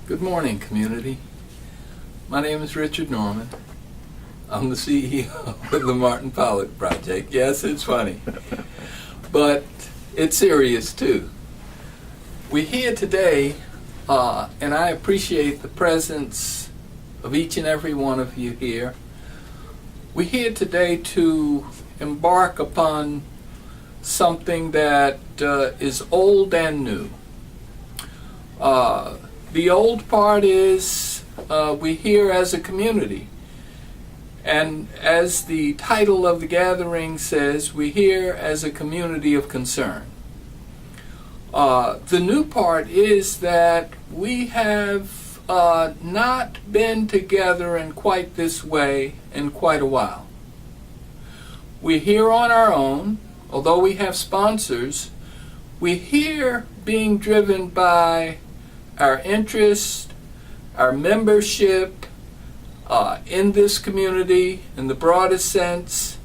Good morning, community. My name is Richard Norman. I'm the CEO of the Martin Pollak Project. Yes, it's funny, but it's serious too. We're here today, and I appreciate the presence of each and every one of you here. We're here today to embark upon something that is old and new. The old part is we're here as a community. And as the title of the gathering says, we're here as a community of concern. The new part is that we have not been together in quite this way in quite a while. We're here on our own, although we have sponsors. We're here being driven by our interest, our membership in this community in the broadest sense.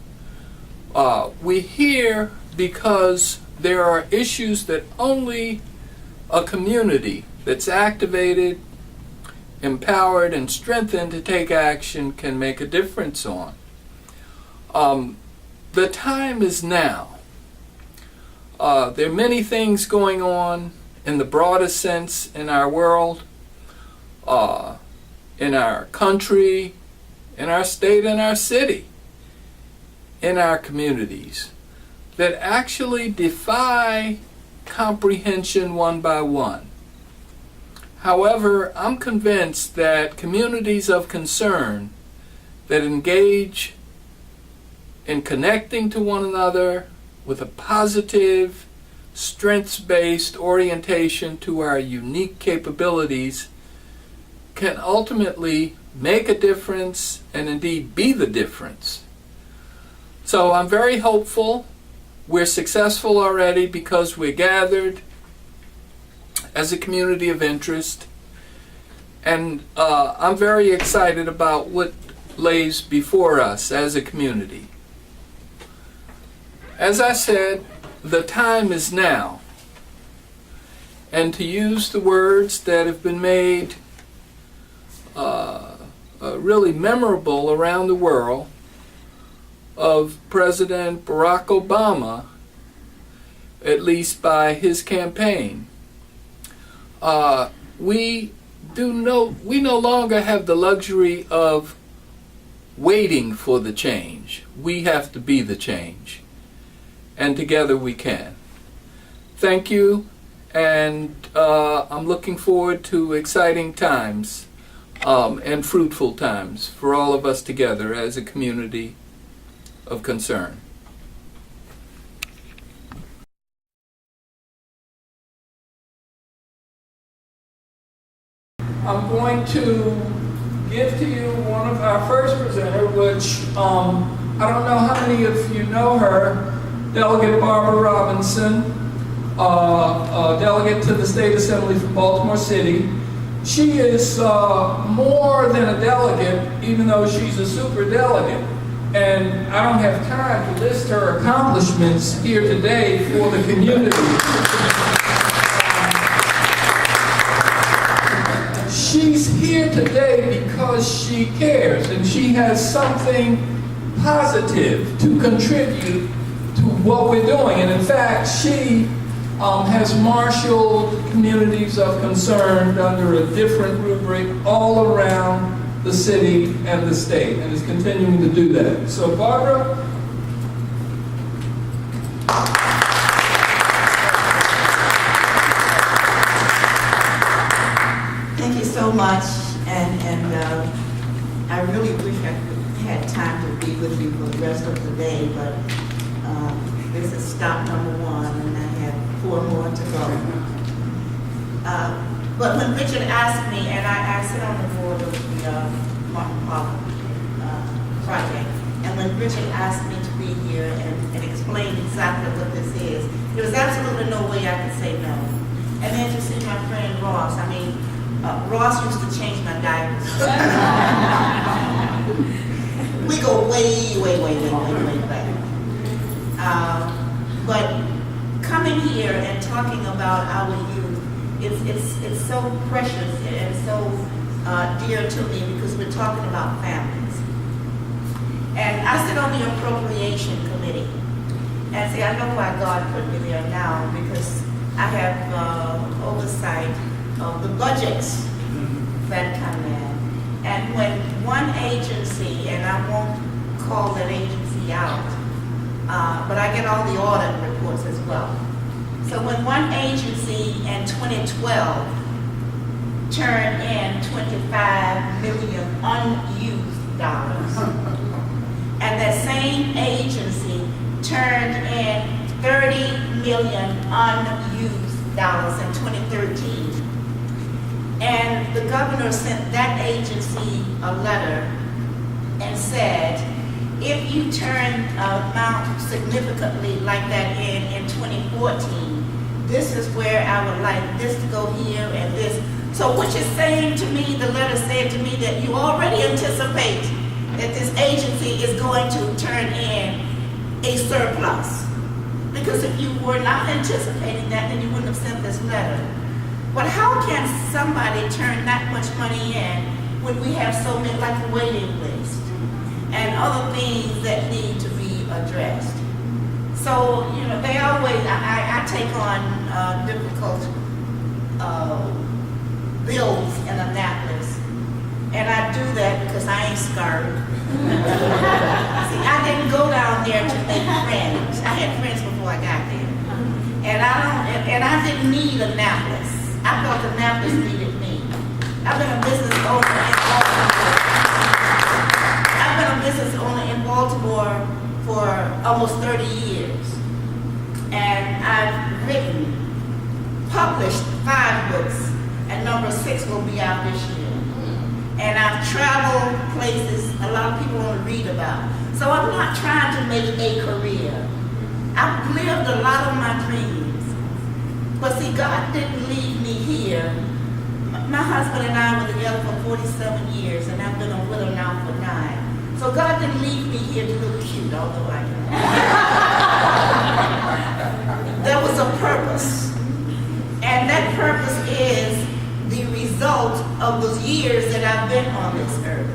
We're here because there are issues that only a community that's activated, empowered, and strengthened to take action can make a difference on. The time is now. There are many things going on in the broadest sense in our world, in our country, in our state, in our city, in our communities, that actually defy comprehension one by one. However, I'm convinced that communities of concern that engage in connecting to one another with a positive, strengths-based orientation to our unique capabilities can ultimately make a difference and indeed be the difference. So I'm very hopeful. We're successful already because we're gathered as a community of interest, and I'm very excited about what lays before us as a community. As I said, the time is now, and to use the words that have been made really memorable around the world of President Barack Obama, at least by his campaign, we no longer have the luxury of waiting for the change. We have to be the change, and together we can. Thank you, and I'm looking forward to exciting times and fruitful times for all of us together as a community of concern. I'm going to give to you one of our first presenter, which I don't know how many of you know her, Delegate Barbara Robinson, delegate to the State Assembly from Baltimore City. She is more than a delegate, even though she's a super delegate. And I don't have time to list her accomplishments here today for the community. She's here today because she cares, and she has something positive to contribute to what we're doing. And in fact, she has marshaled communities of concern under a different rubric all around the city and the state, and is continuing to do that. So Barbara. Thank you so much, and I really wish I had time to be with you for the rest of the day, but this is stop number 1, and I have 4 more to go. But when Richard asked me, and I sit on the board of the Martin Pollak Project, and when Richard asked me to be here and explain exactly what this is, there was absolutely no way I could say no. And then to see my friend Ross, I mean, Ross used to change my diapers. We go way back. But coming here and talking about our youth it's so precious and so dear to me because we're talking about families. And I sit on the appropriation committee. And see, I know why God put me there now, because I have oversight of the budgets that come in. And when one agency, and I won't call that agency out, but I get all the audit reports as well. So when one agency in 2012 turned in $25 million unused dollars, and that same agency turned in $30 million unused dollars in 2013. And the governor sent that agency a letter and said, if you turn an amount significantly like that in 2014, this is where I would like this to go here and this. So which is saying to me, the letter said to me that you already anticipate that this agency is going to turn in a surplus. Because if you were not anticipating that, then you wouldn't have sent this letter. But how can somebody turn that much money in when we have so many, like a waiting list and other things that need to be addressed? So, you know, they always, I take on difficult bills in Annapolis. And I do that because I ain't scared. See, I didn't go down there to make friends. I had friends before I got there. And I didn't need Annapolis. I felt Annapolis needed me. I've been a business owner in Baltimore. I've been a business owner in Baltimore for almost 30 years. And I've written, published 5 books, and number 6 will be out this year. And I've traveled places a lot of people want to read about. So I'm not trying to make a career. I've lived a lot of my dreams. But see, God didn't leave me here. My husband and I were together for 47 years, and I've been a widow now for 9. So God didn't leave me here to look cute, although I am. There was a purpose. And that purpose is the result of those years that I've been on this earth.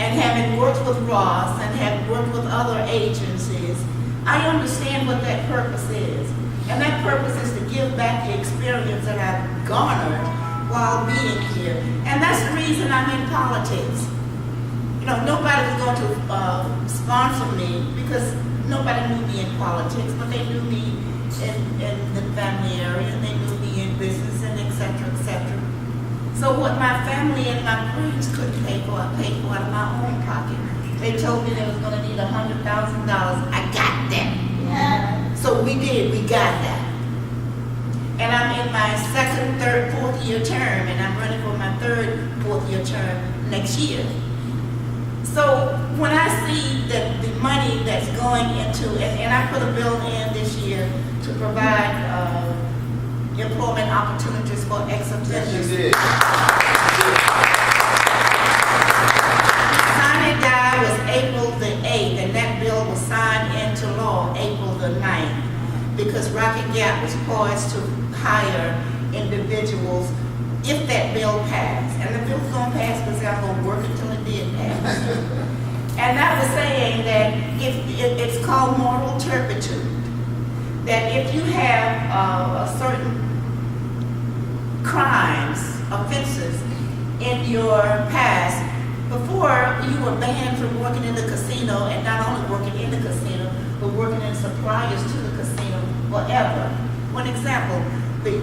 And having worked with Ross and having worked with other agencies, I understand what that purpose is. And that purpose is to give back the experience that I've garnered while being here. And that's the reason I'm in politics. You know, nobody was going to sponsor me because nobody knew me in politics, but they knew me in the family area, and they knew me in business, and et cetera, et cetera. So what my family and my friends couldn't pay for, I paid for out of my own pocket. They told me they was going to need $100,000. I got that. Yeah. So we did, we got that. And I'm in my 2nd, 3rd, 4th year term, and I'm running for my 3rd, 4th year term next year. So when I see that the money that's going into, and I put a bill in this year to provide employment opportunities for ex-offenders. Yes, you did. Signing die was April the 8th, and that bill was signed into law April the 9th, because Rocky Gap was poised to hire individuals if that bill passed. And the bill's going to pass because I'm going to work until it did pass. And that was saying that it's called moral turpitude. That if you have a certain crimes, offenses in your past, before you were banned from working in the casino, and not only working in the casino, but working in suppliers to the casino forever. One example, the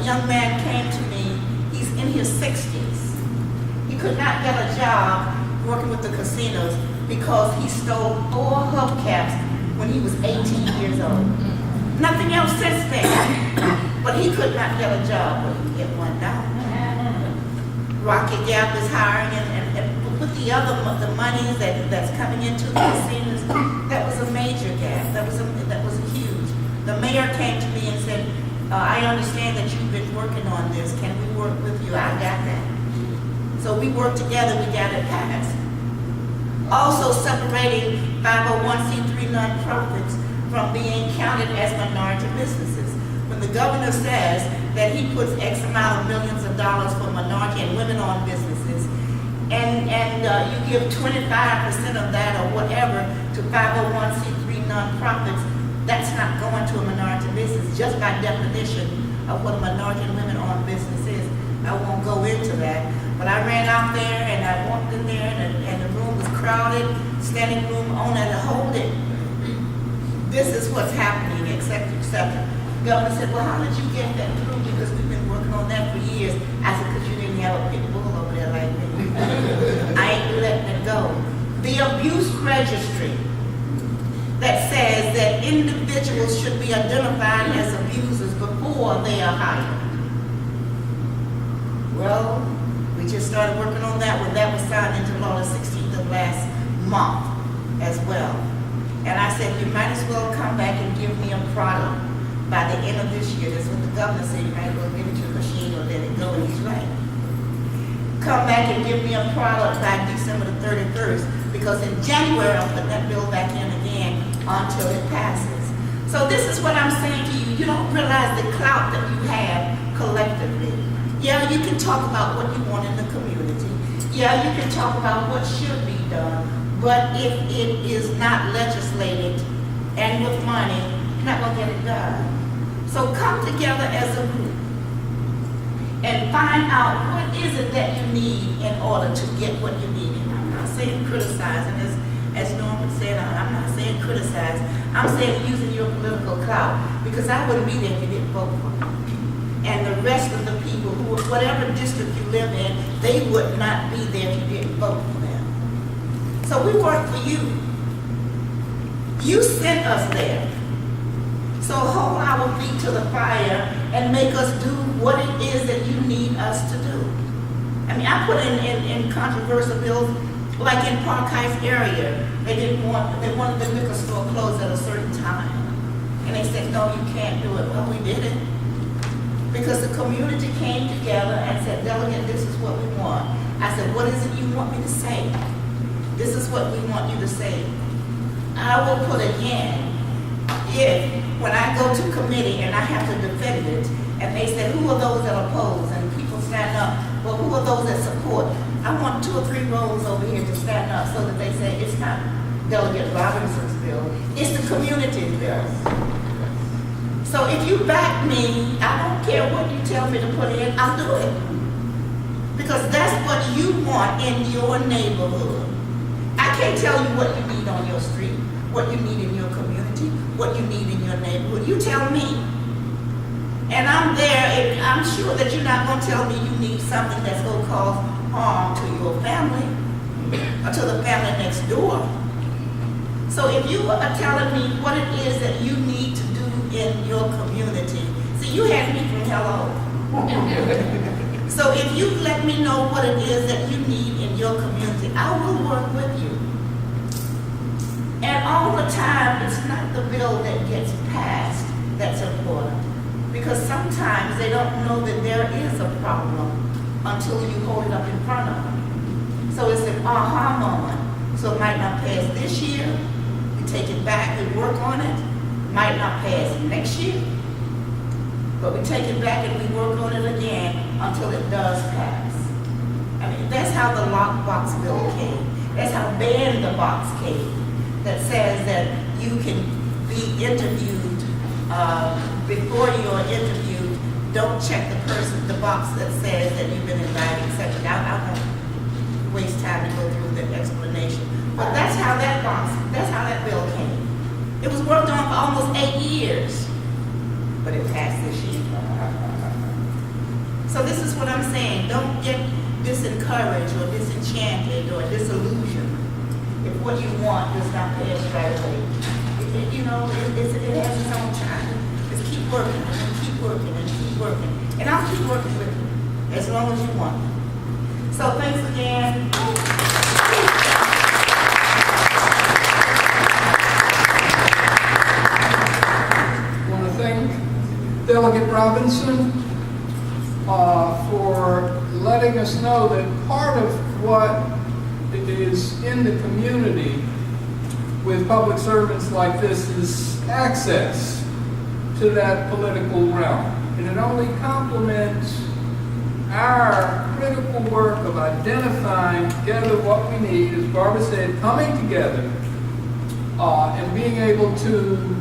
young man came to me, he's in his 60s. He could not get a job working with the casinos because he stole 4 hubcaps when he was 18 years old. Nothing else since then. But he could not get a job when he get one now. Rocky Gap is hiring, and with the money that's coming into the casinos, that was a major gap. That was huge. The mayor came to me and said, I understand that you've been working on this. Can we work with you? I got that. So we worked together, we got it passed. Also separating 501c3 nonprofits from being counted as minority businesses. When the governor says that he puts X amount of millions of dollars for minority and women-owned businesses, and you give 25% of that or whatever to 501c3 nonprofits, that's not going to a minority business, just by definition of what a minority and women-owned business is. I won't go into that, but I ran out there and I walked in there and the room was crowded, standing room owner to hold it. This is what's happening, et cetera, et cetera. Governor said, well, how did you get that through? Because we've been working on that for years. I said, because you didn't have a pit bull over there like me. I ain't letting it go. The abuse registry that says that individuals should be identified as abusers before they are hired. Well, we just started working on that when that was signed into law the 16th of last month as well. And I said, you might as well come back and give me a product by the end of this year. That's what the governor said. You might as well give it to her because she ain't gonna let it go, and he's right. Come back and give me a product by December the 31st, because in January I'll put that bill back in again until it passes. So this is what I'm saying to you. You don't realize the clout that you have collectively. Yeah, you can talk about what you want in the community. Yeah, you can talk about what should be done. But if it is not legislated and with money, you're not going to get it done. So come together as a group and find out what is it that you need in order to get what you need. And I'm not saying criticize, and as Norman said, I'm not saying criticize. I'm saying using your political clout, because I wouldn't be there if you didn't vote for me. And the rest of the people who, whatever district you live in, they would not be there if you didn't vote for them. So we work for you. You sent us there. So hold our feet to the fire and make us do what it is that you need us to do. I mean, I put in controversial bills, like in Park Heights area, they wanted the liquor store closed at a certain time. And they said, no, you can't do it. Well, we did it. Because the community came together and said, delegate, this is what we want. I said, what is it you want me to say? This is what we want you to say. I will put again, if when I go to committee and I have to defend it, and they said, who are those that oppose? And people stand up, well, who are those that support? I want 2 or 3 rows over here to stand up so that they say, it's not Delegate Robinson's bill, it's the community's bill. So if you back me, I don't care what you tell me to put in, I'll do it. Because that's what you want in your neighborhood. I can't tell you what you need on your street, what you need in your community, what you need in your neighborhood. You tell me. And I'm there, and I'm sure that you're not going to tell me you need something that's going to cause harm to your family or to the family next door. So if you are telling me what it is that you need to do in your community, see, you had me from hello. So if you let me know what it is that you need in your community, I will work with you. And all the time, it's not the bill that gets passed that's important. Because sometimes they don't know that there is a problem until you hold it up in front of them. So it's an aha moment. So it might not pass this year. We take it back, we work on it. Might not pass next year. But we take it back and we work on it again until it does pass. I mean, that's how the lockbox bill came. That's how ban the box came. That says that you can be interviewed before you're interviewed. Don't check the box that says that you've been invited, etc. I won't waste time to go through the explanation. But that's how that bill came. It was worked on for almost 8 years, but it passed this year. So this is what I'm saying. Don't get disencouraged or disenchanted or disillusioned if what you want does not pass right away. It has its own time. Just keep working and keep working and keep working. And I'll keep working with you as long as you want. So thanks again. I want to thank Delegate Robinson for letting us know that part of what is in the community with public servants like this is access to that political realm. and it only complements our critical work of identifying together what we need, as Barbara said, coming together and being able to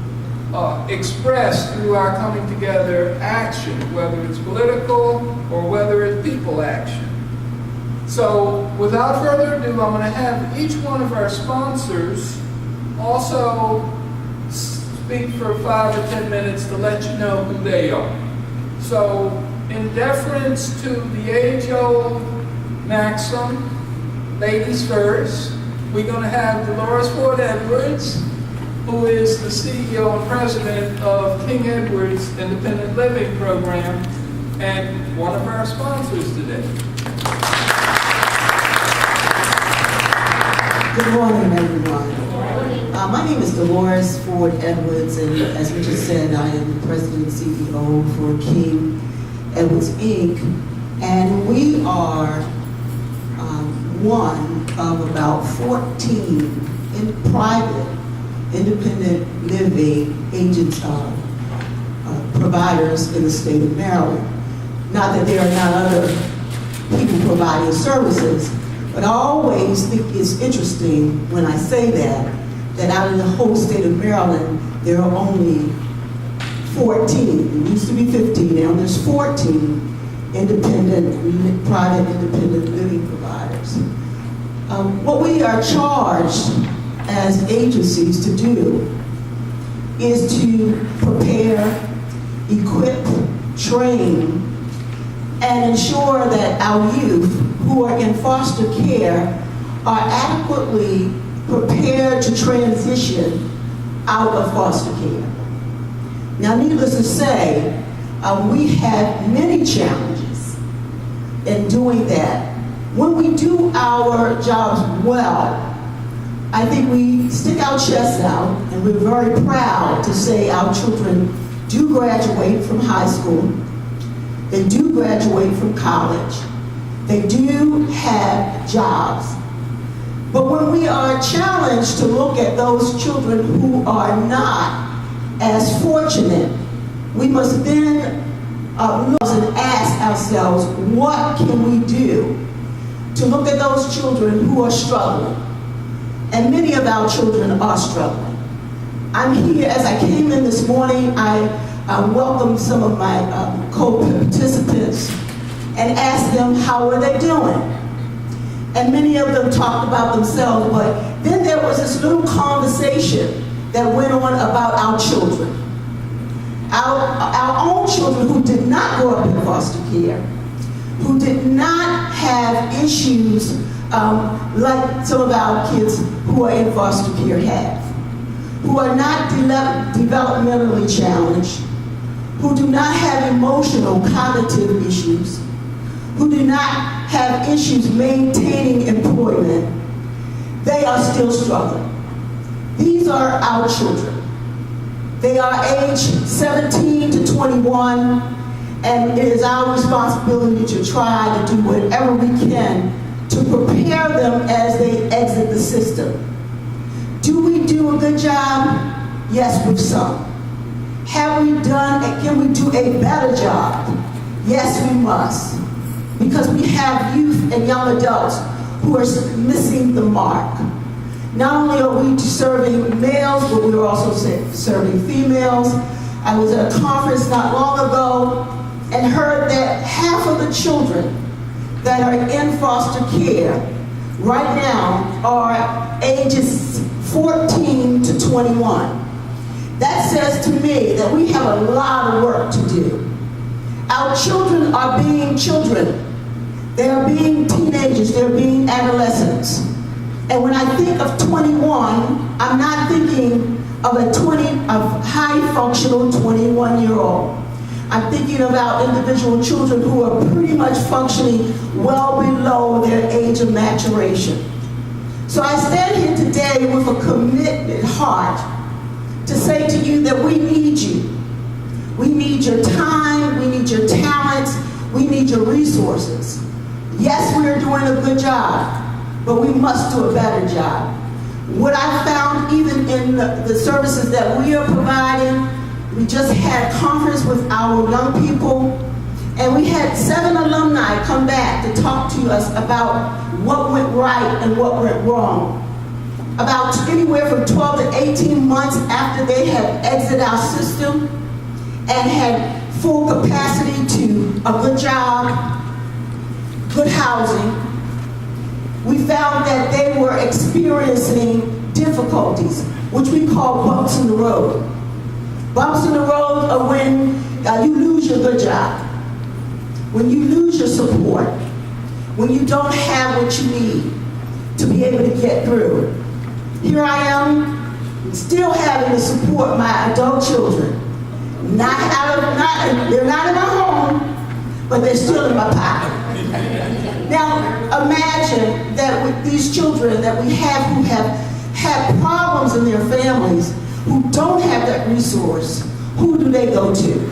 express through our coming together action, whether it's political or whether it's people action. So without further ado, I'm going to have each one of our sponsors also speak for 5 or 10 minutes to let you know who they are. So in deference to the age-old maxim, ladies first, we're going to have Dolores Ford Edwards, who is the CEO and president of King Edward's Independent Living Program and one of our sponsors today. Good morning, everyone. My name is Dolores Ford Edwards, and as Richard said, I am the president and CEO for King Edwards, Inc., and we are one of about 14 private independent living agents, providers in the state of Maryland. Not that there are not other people providing services, but I always think it's interesting when I say that out of the whole state of Maryland, there are only 14. It used to be 15, now there's 14 private independent living providers. What we are charged as agencies to do is to prepare, equip, train, and ensure that our youth who are in foster care are adequately prepared to transition out of foster care. Now, needless to say, we have many challenges in doing that. When we do our jobs well, I think we stick our chests out, and we're very proud to say our children do graduate from high school, they do graduate from college, they do have jobs. But when we are challenged to look at those children who are not as fortunate, we must then look and ask ourselves, what can we do to look at those children who are struggling? And many of our children are struggling. I'm here, as I came in this morning, I welcomed some of my co-participants and asked them how are they doing. And many of them talked about themselves, but then there was this little conversation that went on about our children. Our own children who did not grow up in foster care, who did not have issues like some of our kids who are in foster care have, who are not developmentally challenged, who do not have emotional, cognitive issues, who do not have issues maintaining employment, they are still struggling. These are our children. They are aged 17 to 21, and it is our responsibility to try to do whatever we can to prepare them as they exit the system. Do we do a good job? Yes, with some. Have we done, and can we do a better job? Yes, we must. Because we have youth and young adults who are missing the mark. Not only are we serving males, but we're also serving females. I was at a conference not long ago and heard that half of the children that are in foster care right now are ages 14 to 21. That says to me that we have a lot of work to do. Our children are being children. They are being teenagers, they're being adolescents. And when I think of 21, I'm not thinking of a high functional 21-year-old. I'm thinking about individual children who are pretty much functioning well below their age of maturation. So I stand here today with a committed heart to say to you that we need you. We need your time, we need your talents, we need your resources. Yes, we are doing a good job, but we must do a better job. What I found even in the services that we are providing We just had a conference with our young people, and we had 7 alumni come back to talk to us about what went right and what went wrong. About anywhere from 12 to 18 months after they had exited our system and had full capacity to a good job, good housing, we found that they were experiencing difficulties, which we call bumps in the road. Bumps in the road are when you lose your good job, when you lose your support, when you don't have what you need to be able to get through. Here I am, still having to support my adult children. They're not in my home, but they're still in my pocket. Now, imagine that with these children that we have who have had problems in their families, who don't have that resource, who do they go to?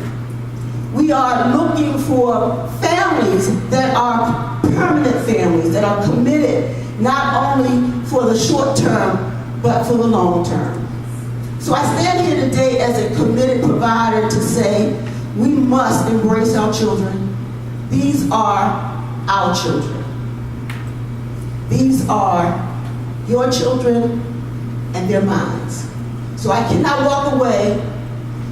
We are looking for families that are permanent families, that are committed not only for the short term, but for the long term. So I stand here today as a committed provider to say we must embrace our children. These are our children. These are your children and their minds. So I cannot walk away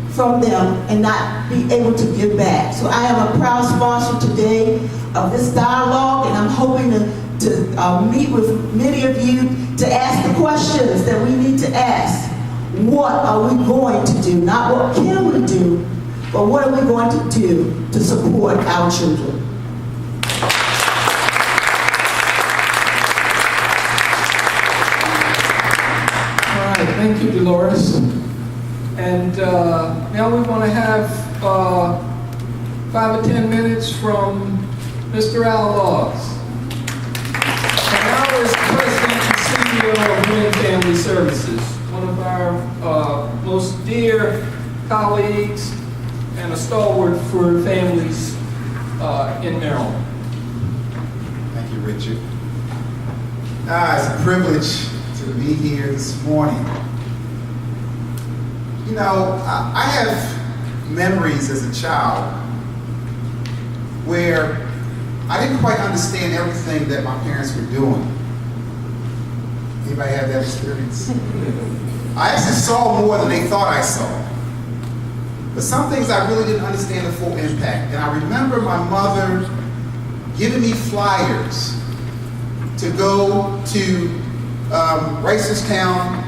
from them and not be able to give back. So I am a proud sponsor today of this dialogue, and I'm hoping to meet with many of you to ask the questions that we need to ask. What are we going to do? Not what can we do, but what are we going to do to support our children? All right, thank you, Dolores. And now we're going to have 5 or 10 minutes from Mr. Al Laws. And Al is President and CEO of Win Family Services, one of our most dear colleagues and a stalwart for families in Maryland. Thank you, Richard. It's a privilege to be here this morning. You know, I have memories as a child where I didn't quite understand everything that my parents were doing. Anybody have that experience? I actually saw more than they thought I saw. But some things I really didn't understand the full impact. And I remember my mother giving me flyers to go to Reisterstown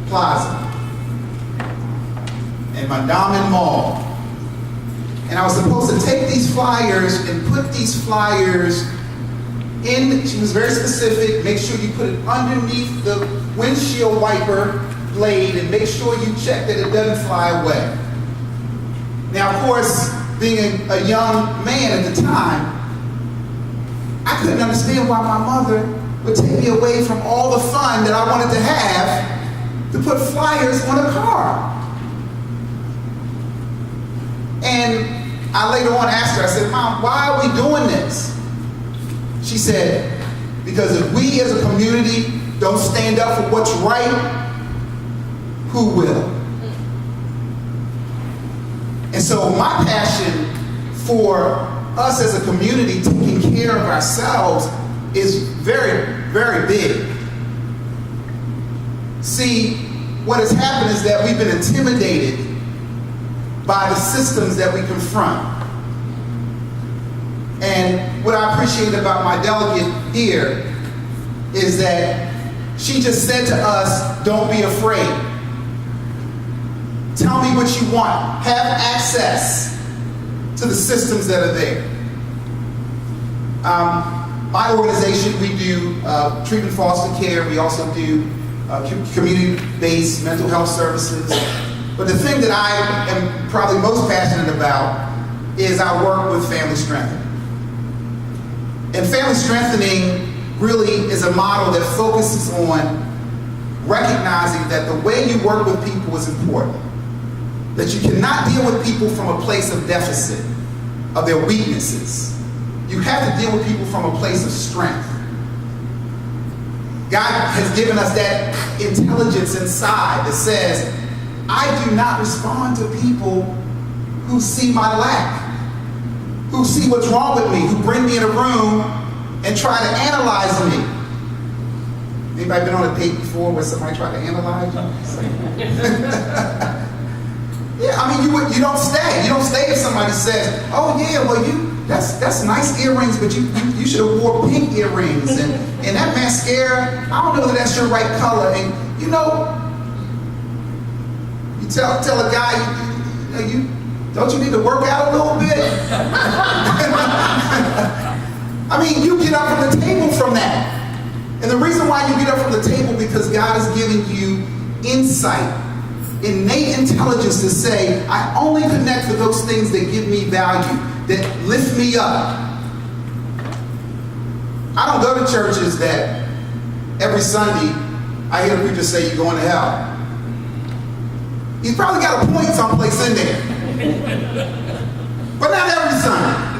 Plaza and Mondawmin Mall. And I was supposed to take these flyers and put these flyers in, she was very specific, make sure you put it underneath the windshield wiper blade and make sure you check that it doesn't fly away. Now, of course, being a young man at the time, I couldn't understand why my mother would take me away from all the fun that I wanted to have to put flyers on a car. And I later on asked her, I said, Mom, why are we doing this? She said, because if we as a community don't stand up for what's right, who will? And so my passion for us as a community taking care of ourselves is very, very big. See, what has happened is that we've been intimidated by the systems that we confront. And what I appreciate about my delegate here is that she just said to us, don't be afraid. Tell me what you want. Have access to the systems that are there. My organization, we do treatment foster care. We also do community-based mental health services. But the thing that I am probably most passionate about is our work with family strengthening. And family strengthening really is a model that focuses on recognizing that the way you work with people is important. That you cannot deal with people from a place of deficit, of their weaknesses. You have to deal with people from a place of strength. God has given us that intelligence inside that says, I do not respond to people who see my lack, who see what's wrong with me, who bring me in a room and try to analyze me. Anybody been on a date before where somebody tried to analyze you? Yeah, I mean, you don't stay. You don't stay if somebody says, "Oh yeah, well that's nice earrings, but you should have wore pink earrings and that mascara. I don't know that that's your right color." And you tell a guy, you don't you need to work out a little bit? I mean, you get up from the table from that. And the reason why you get up from the table because God is giving you insight, innate intelligence to say, I only connect with those things that give me value, that lift me up. I don't go to churches that every Sunday I hear the preacher say you're going to hell. He's probably got a point someplace in there. But not every Sunday.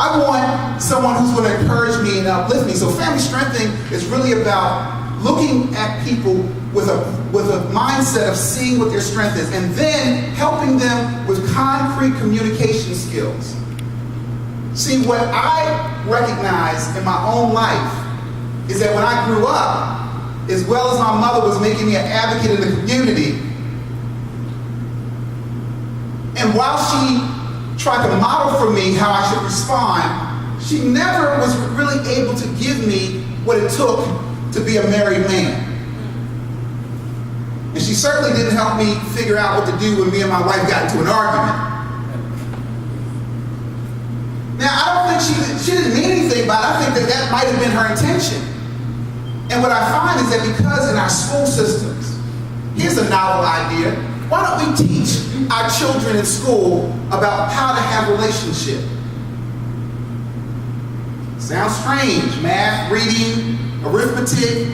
I want someone who's going to encourage me and uplift me. So family strengthening is really about looking at people with a mindset of seeing what their strength is and then helping them with concrete communication skills. See, what I recognize in my own life is that when I grew up, as well as my mother was making me an advocate in the community, and while she tried to model for me how I should respond, she never was really able to give me what it took to be a married man. And she certainly didn't help me figure out what to do when me and my wife got into an argument. Now, I don't think she didn't mean anything by it. I think that might have been her intention. And what I find is that because in our school systems, here's a novel idea, why don't we teach our children in school about how to have relationships? Sounds strange. Math, reading, arithmetic.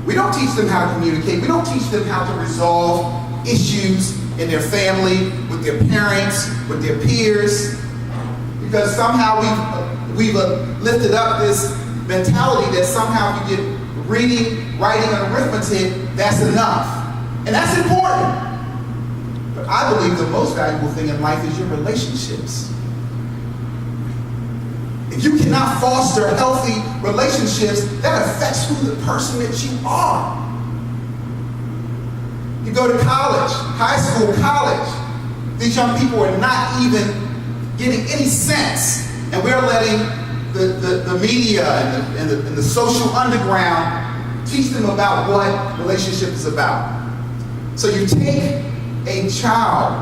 We don't teach them how to communicate. We don't teach them how to resolve issues in their family, with their parents, with their peers. Because somehow we've lifted up this mentality that somehow if you get reading, writing, and arithmetic, that's enough. And that's important. But I believe the most valuable thing in life is your relationships. If you cannot foster healthy relationships, that affects who the person that you are. You go to college, high school, college. These young people are not even getting any sense. And we're letting the media and the social underground teach them about what relationship is about. So you take a child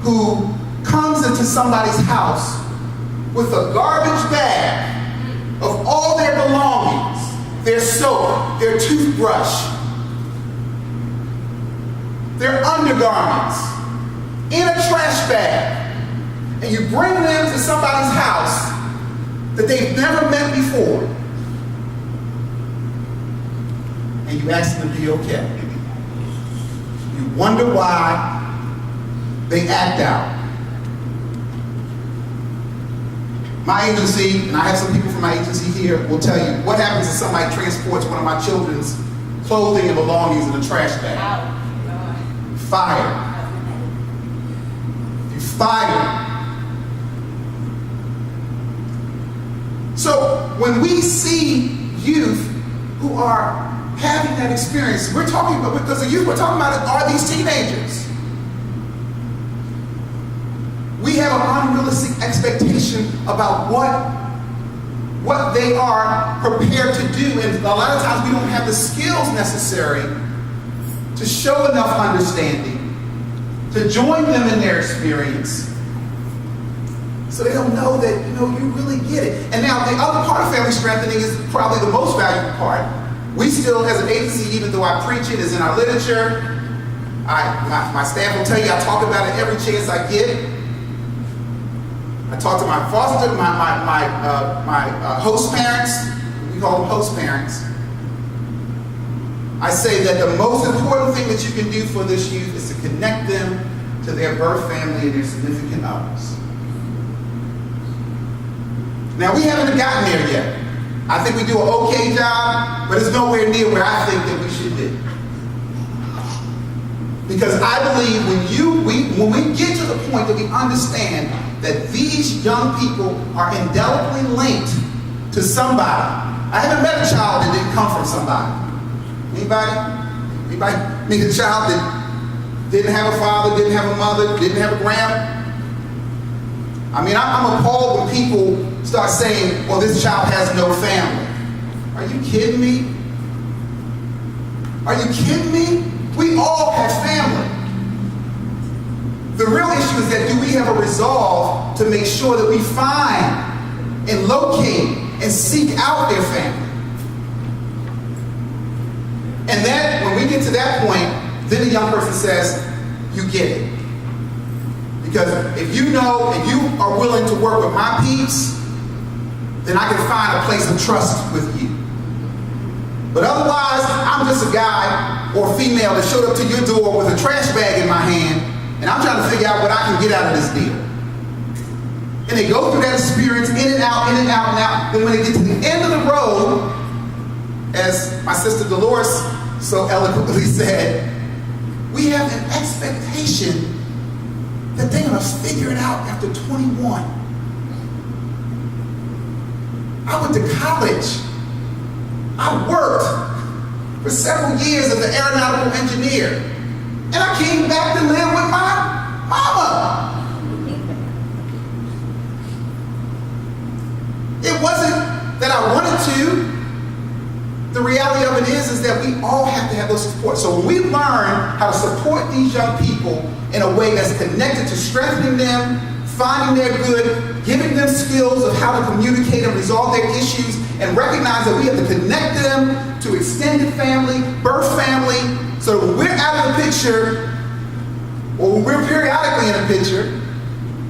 who comes into somebody's house with a garbage bag of all their belongings, their soap, their toothbrush, their undergarments, in a trash bag, and you bring them to somebody's house that they've never met before, and you ask them to be okay. You wonder why they act out. My agency, and I have some people from my agency here, will tell you what happens if somebody transports one of my children's clothing and belongings in a trash bag. Fire. You fire. So when we see youth who are having that experience, we're talking about, because the youth we're talking about are these teenagers. We have an unrealistic expectation about what they are prepared to do, and a lot of times we don't have the skills necessary to show enough understanding, to join them in their experience, so they don't know that, you really get it. And now the other part of family strengthening is probably the most valuable part. We still, as an agency, even though I preach it, is in our literature. My staff will tell you I talk about it every chance I get. I talk to my foster, my host parents. We call them host parents. I say that the most important thing that you can do for this youth is to connect them to their birth family and their significant others. Now, we haven't gotten there yet. I think we do an okay job, but it's nowhere near where I think that we should be. Because I believe when we get to the point that we understand that these young people are indelibly linked to somebody. I haven't met a child that didn't come from somebody. Anybody? Anybody meet a child that didn't have a father, didn't have a mother, didn't have a grandma? I mean, I'm appalled when people start saying, well, this child has no family. Are you kidding me? Are you kidding me? We all have family. The real issue is that do we have a resolve to make sure that we find and locate and seek out their family? And then when we get to that point, then the young person says, you get it. Because if you know, if you are willing to work with my peeps, then I can find a place of trust with you. But otherwise, I'm just a guy or female that showed up to your door with a trash bag in my hand, and I'm trying to figure out what I can get out of this deal. And they go through that experience in and out, in and out, and out. Then when they get to the end of the road, as my sister Dolores so eloquently said, we have an expectation that they're going to figure it out after 21. I went to college. I worked for several years as an aeronautical engineer. And I came back to live with my mama. It wasn't that I wanted to. The reality of it is that we all have to have those support. So when we learn how to support these young people in a way that's connected to strengthening them, finding their good, giving them skills of how to communicate and resolve their issues, and recognize that we have to connect them to extended family, birth family, so when we're out of the picture, or when we're periodically in a picture,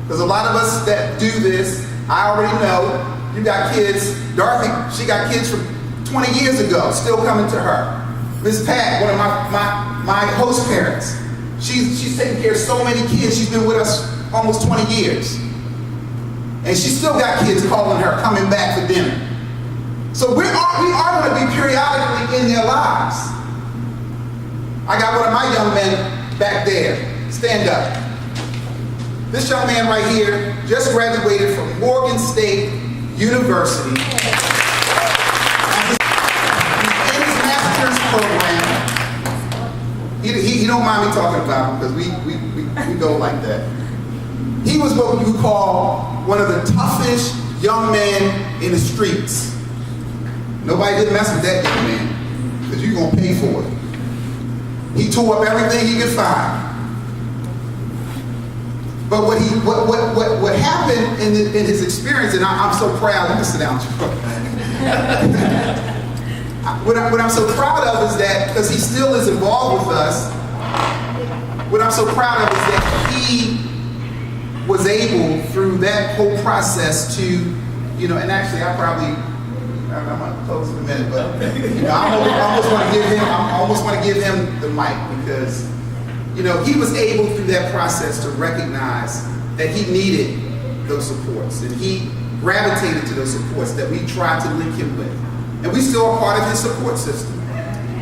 because a lot of us that do this, I already know, you got kids. Dorothy, she got kids from 20 years ago, still coming to her. Miss Pat, one of my host parents, she's taken care of so many kids. She's been with us almost 20 years. And she's still got kids calling her, coming back for dinner. So we are going to be periodically in their lives. I got one of my young men back there. Stand up. This young man right here just graduated from Morgan State University. Program. He don't mind me talking about him because we go like that. He was what you call one of the toughest young men in the streets. Nobody did mess with that young man because you're gonna pay for it. He tore up everything he could find. But what happened in his experience, and I'm so proud. Let me sit down. What I'm so proud of is that, because he still is involved with us, what I'm so proud of is that he was able, through that whole process, to, and actually I'm going to close in a minute, but, I almost want to give him the mic because, he was able through that process to recognize that he needed those supports, and he gravitated to those supports that we tried to link him with. And we still are part of his support system.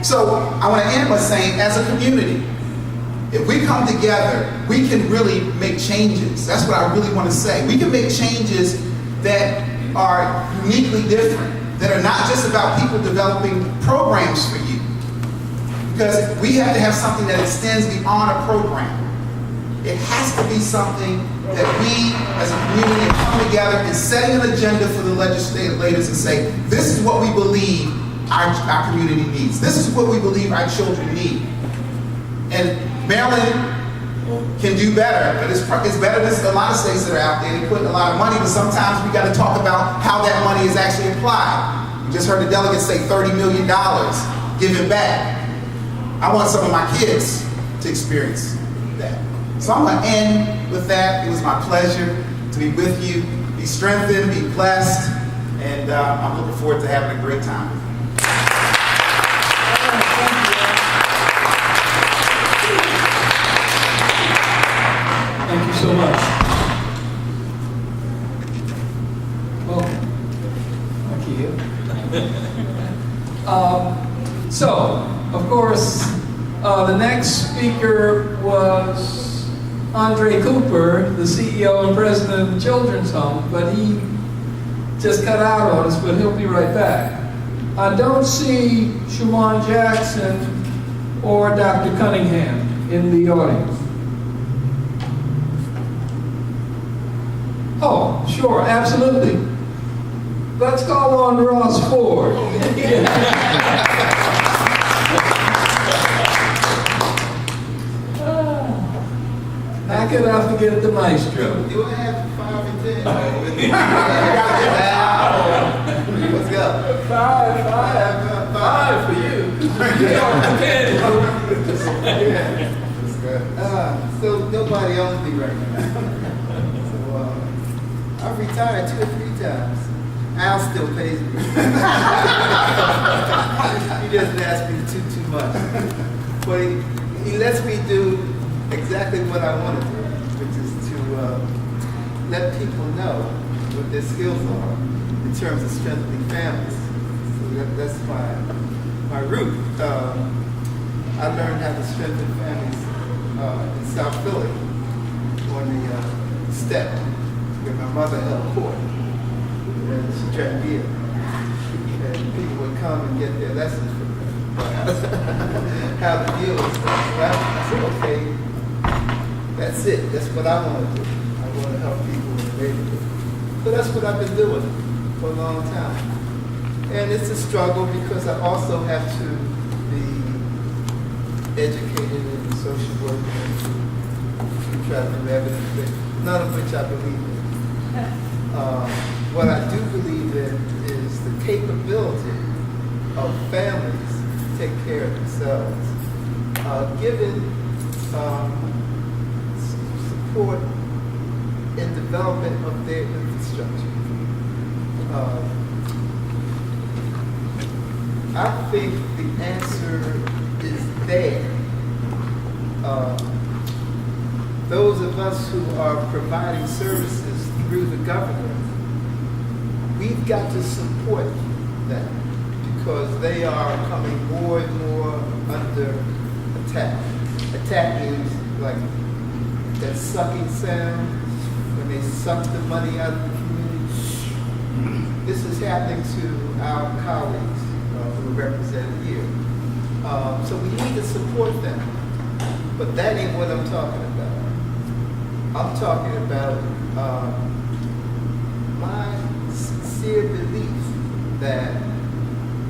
So I want to end by saying, as a community, if we come together, we can really make changes. That's what I really want to say. We can make changes that are uniquely different, that are not just about people developing programs for you. Because we have to have something that extends beyond a program. It has to be something that we, as a community, come together and set an agenda for the legislators and say, this is what we believe our community needs. This is what we believe our children need. And Maryland can do better, but it's better than a lot of states that are out there. They put a lot of money, but sometimes we got to talk about how that money is actually applied. We just heard the delegates say $30 million given back. I want some of my kids to experience that. So I'm going to end with that. It was my pleasure to be with you. Be strengthened, be blessed, and I'm looking forward to having a great time. Thank you so much. Welcome. Thank you. So, of course, the next speaker was Andre Cooper, the CEO and president of the Children's Home, but he just cut out on us, but he'll be right back. I don't see Shuman Jackson or Dr. Cunningham in the audience. Oh, sure, absolutely. Let's call on Ross Ford. How could I forget the maestro? Do I have 5 and 10? What's up? Five for you. So nobody owns me right now. So I've retired 2 or 3 times. Al still pays me. He doesn't ask me to do too much. But he lets me do exactly what I want to do, which is to let people know what their skills are in terms of strengthening families. So that's my route. I learned how to strengthen families in South Philly on the step where my mother held court. And she tracked me in. And people would come and get their lessons from her. How to deal with stuff. So I said, okay, that's it. That's what I want to do. I want to help people in the neighborhood. So that's what I've been doing for a long time. And it's a struggle because I also have to be educated in social work and try to do evidence, none of which I believe in. What I do believe in is the capability of families to take care of themselves, given support in development of their infrastructure. I think the answer is there. Those of us who are providing services through the government, we've got to support them because they are coming more and more under attack. Attack means like that sucking sound when they suck the money out of the community. This is happening to our colleagues who are represented here. So we need to support them. But that ain't what I'm talking about. I'm talking about my sincere belief that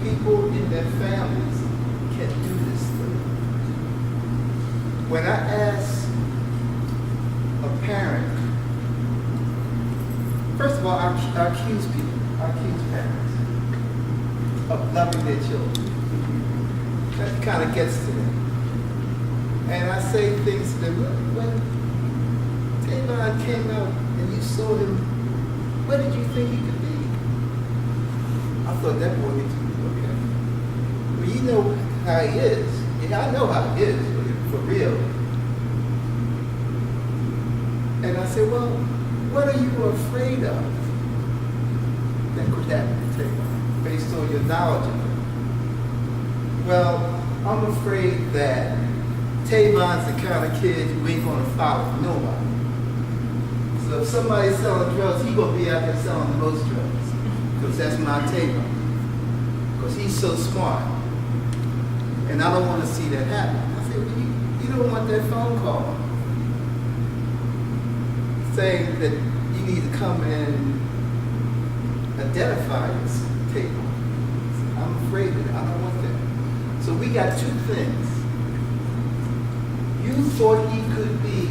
people in their families can do this thing. When I ask a parent, first of all, I accuse people, I accuse parents of loving their children. That kind of gets to them. And I say things to them, when Tavon came out and you saw him, what did you think he could be? I thought that boy needs to be okay. Well, you know how he is. Yeah, I know how he is, for real. And I said, well, what are you afraid of that could happen to Tavon, based on your knowledge of him? Well, I'm afraid that Tavon's the kind of kid who ain't gonna follow nobody. So if somebody's selling drugs, he gonna be out there selling the most drugs. Because that's my Tavon. Because he's so smart. And I don't want to see that happen. I said, well, you don't want that phone call saying that you need to come and identify this Tavon. I'm afraid of it. I don't want that. So we got two things. You thought he could be,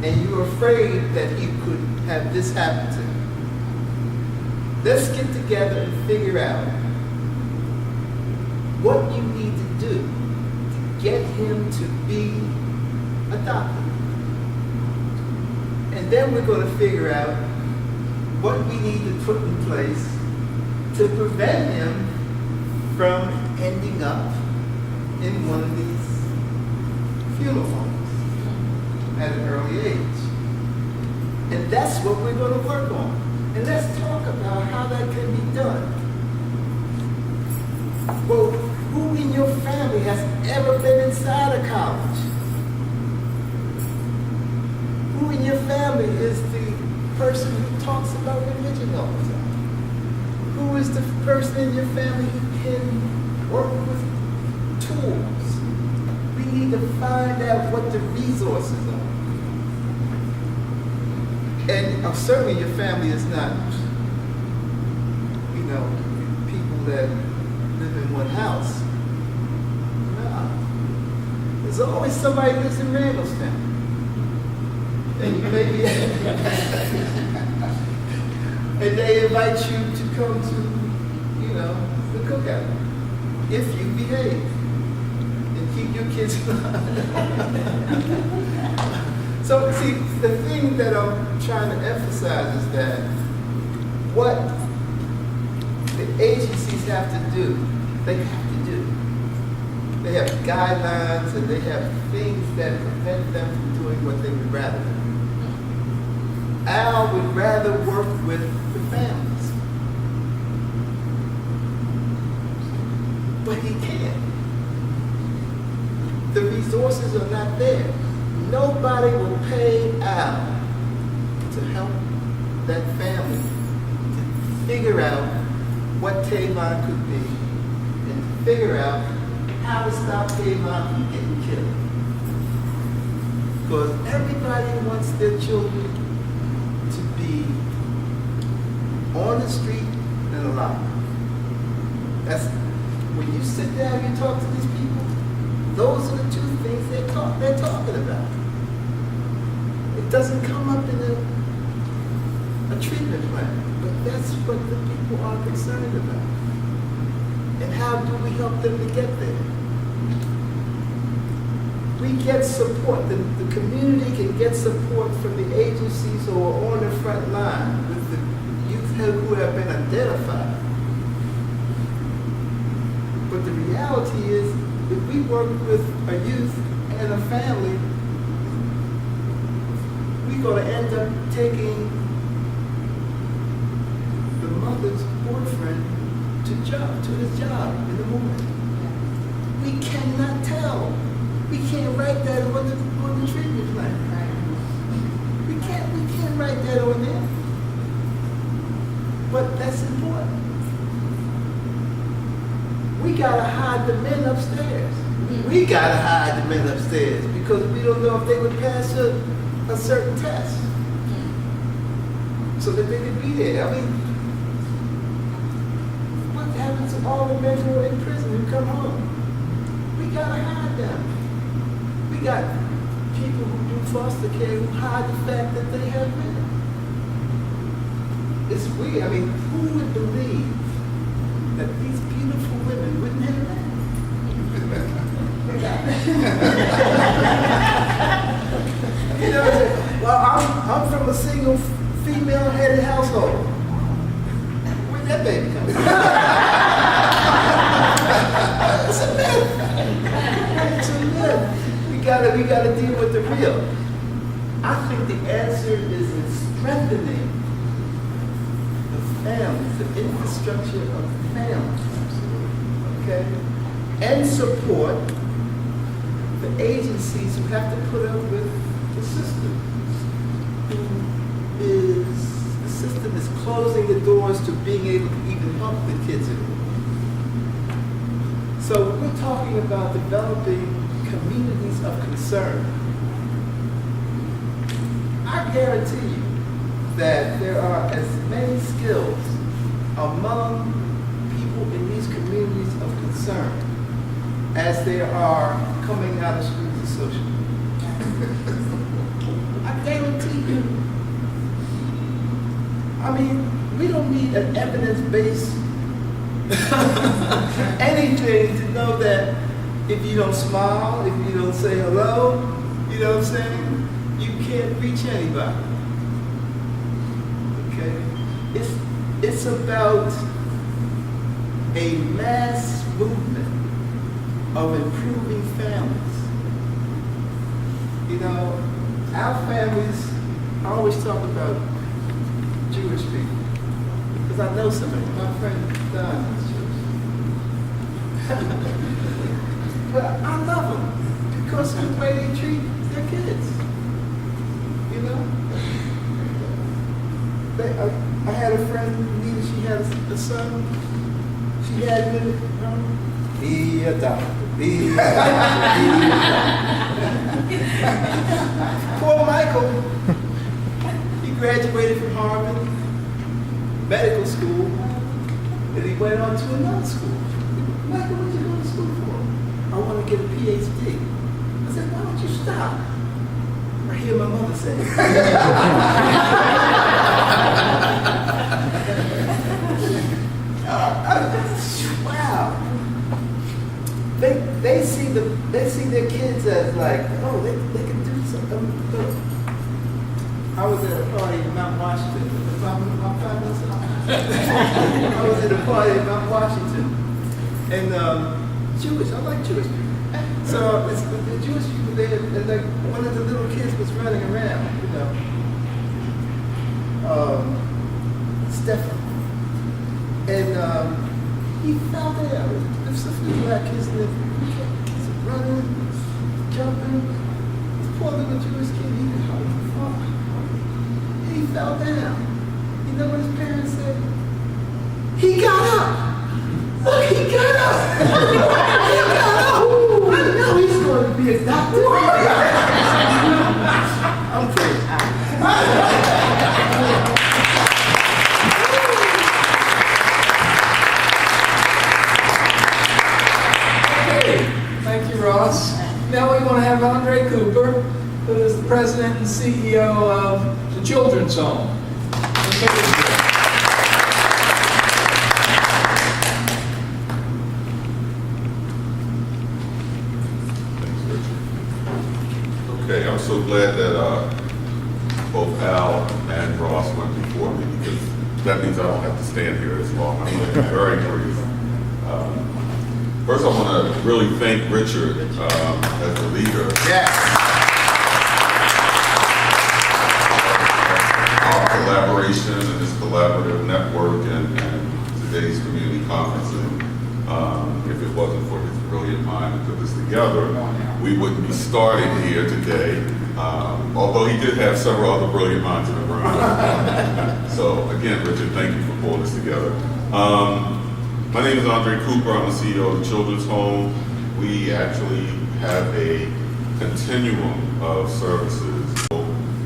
and you're afraid that he could have this happen to him. Let's get together and figure out what you need to do to get him to be adopted. And then we're going to figure out what we need to put in place to prevent him from ending up in one of these funeral homes at an early age. And that's what we're going to work on. And let's talk about how that can be done. Well, who in your family has ever been inside a college? Who in your family is the person who talks about religion all the time? Who is the person in your family who can work with tools? We need to find out what the resources are. And certainly your family is not, you know, people that live in one house. No. There's always somebody who lives in Randallstown. And you may be, and they invite you to come to, you know, the cookout. If you behave and keep your kids So, see, the thing that I'm trying to emphasize is that what the agencies have to do, they have to do. They have guidelines and they have things that prevent them from doing what they would rather do. Al would rather work with the families. But he can't. The resources are not there. Nobody will pay Al to help that family to figure out what Tavon could be and to figure out how to stop Tavon from getting killed. Because everybody wants their children to be on the street and alive. That's when you sit down and you talk to these people, those are the two things they're talking about. It doesn't come up in a treatment plan, but that's what the people are concerned about. And how do we help them to get there? We get support, the community can get support from the agencies who are on the front line with the youth who have been identified. But the reality is, if we work with a youth and a family, we're going to end up taking the mother's boyfriend to his job in the morning. We cannot tell. We can't write that on the treatment plan. We can't write that on there. But that's important. We gotta hide the men upstairs. We gotta hide the men upstairs because we don't know if they would pass a certain test. So that they could be there. I mean, what happens to all the men who are in prison who come home? We gotta hide them. We got people who do foster care who hide the fact that they have men. It's weird. I mean, who would believe that these beautiful women wouldn't have men? You know, well, I'm from a single female-headed household. Where'd that baby come from? It's a myth. It's a myth. We gotta deal with the real. I think the answer is in strengthening the families, the infrastructure of families, okay? And support the agencies who have to put up with the system. The system is closing the doors to being able to even help the kids anymore. So we're talking about developing communities of concern. I guarantee you that there are as many skills among people in these communities of concern as there are coming out of schools of social media. I guarantee you. I mean, we don't need an evidence-based anything to know that if you don't smile, if you don't say hello, you know what I'm saying? You can't reach anybody. Okay? It's about a mass movement of improving families. You know, our families, I always talk about Jewish people, because I know somebody, my friend Don is Jewish. But I love them because of the way they treat their kids. You know? I had a friend, Nina, she had a son. She had him, be a doctor, be a doctor, be a doctor. Poor Michael, he graduated from Harvard Medical School, and he went on to another school. Michael, what did you go to school for? I want to get a PhD. I said, why don't you stop? I hear my mother say. Wow. They see their kids as like, oh, they can do something. I was at a party in Mount Washington. I was at a party in Mount Washington, and Jewish. I like Jewish people. So it's the Jewish people there, and like one of the little kids was running around, you know, Stefan, and he fell down. There's some few black kids there, kids running, jumping. This poor little Jewish kid, he fell down. You know what his parents said? He got up. Look, he got up. He got up. I know he's going to be a doctor. I'm kidding. Okay, thank you, Ross. Now we want to have Andre Cooper, who is the president and CEO of the Children's Home. Okay, I'm so glad that both Al and Ross went before me, because that means I don't have to stand here as long. I'm going to be very brief. First, I want to really thank Richard as the leader. Yes. Our collaboration and this collaborative network and today's community conferencing. If it wasn't for his brilliant mind to put this together, we wouldn't be starting here today. Although he did have several other brilliant minds in the room. So again, Richard, thank you for pulling this together. My name is Andre Cooper. I'm the CEO of the Children's Home. We actually have a continuum of services.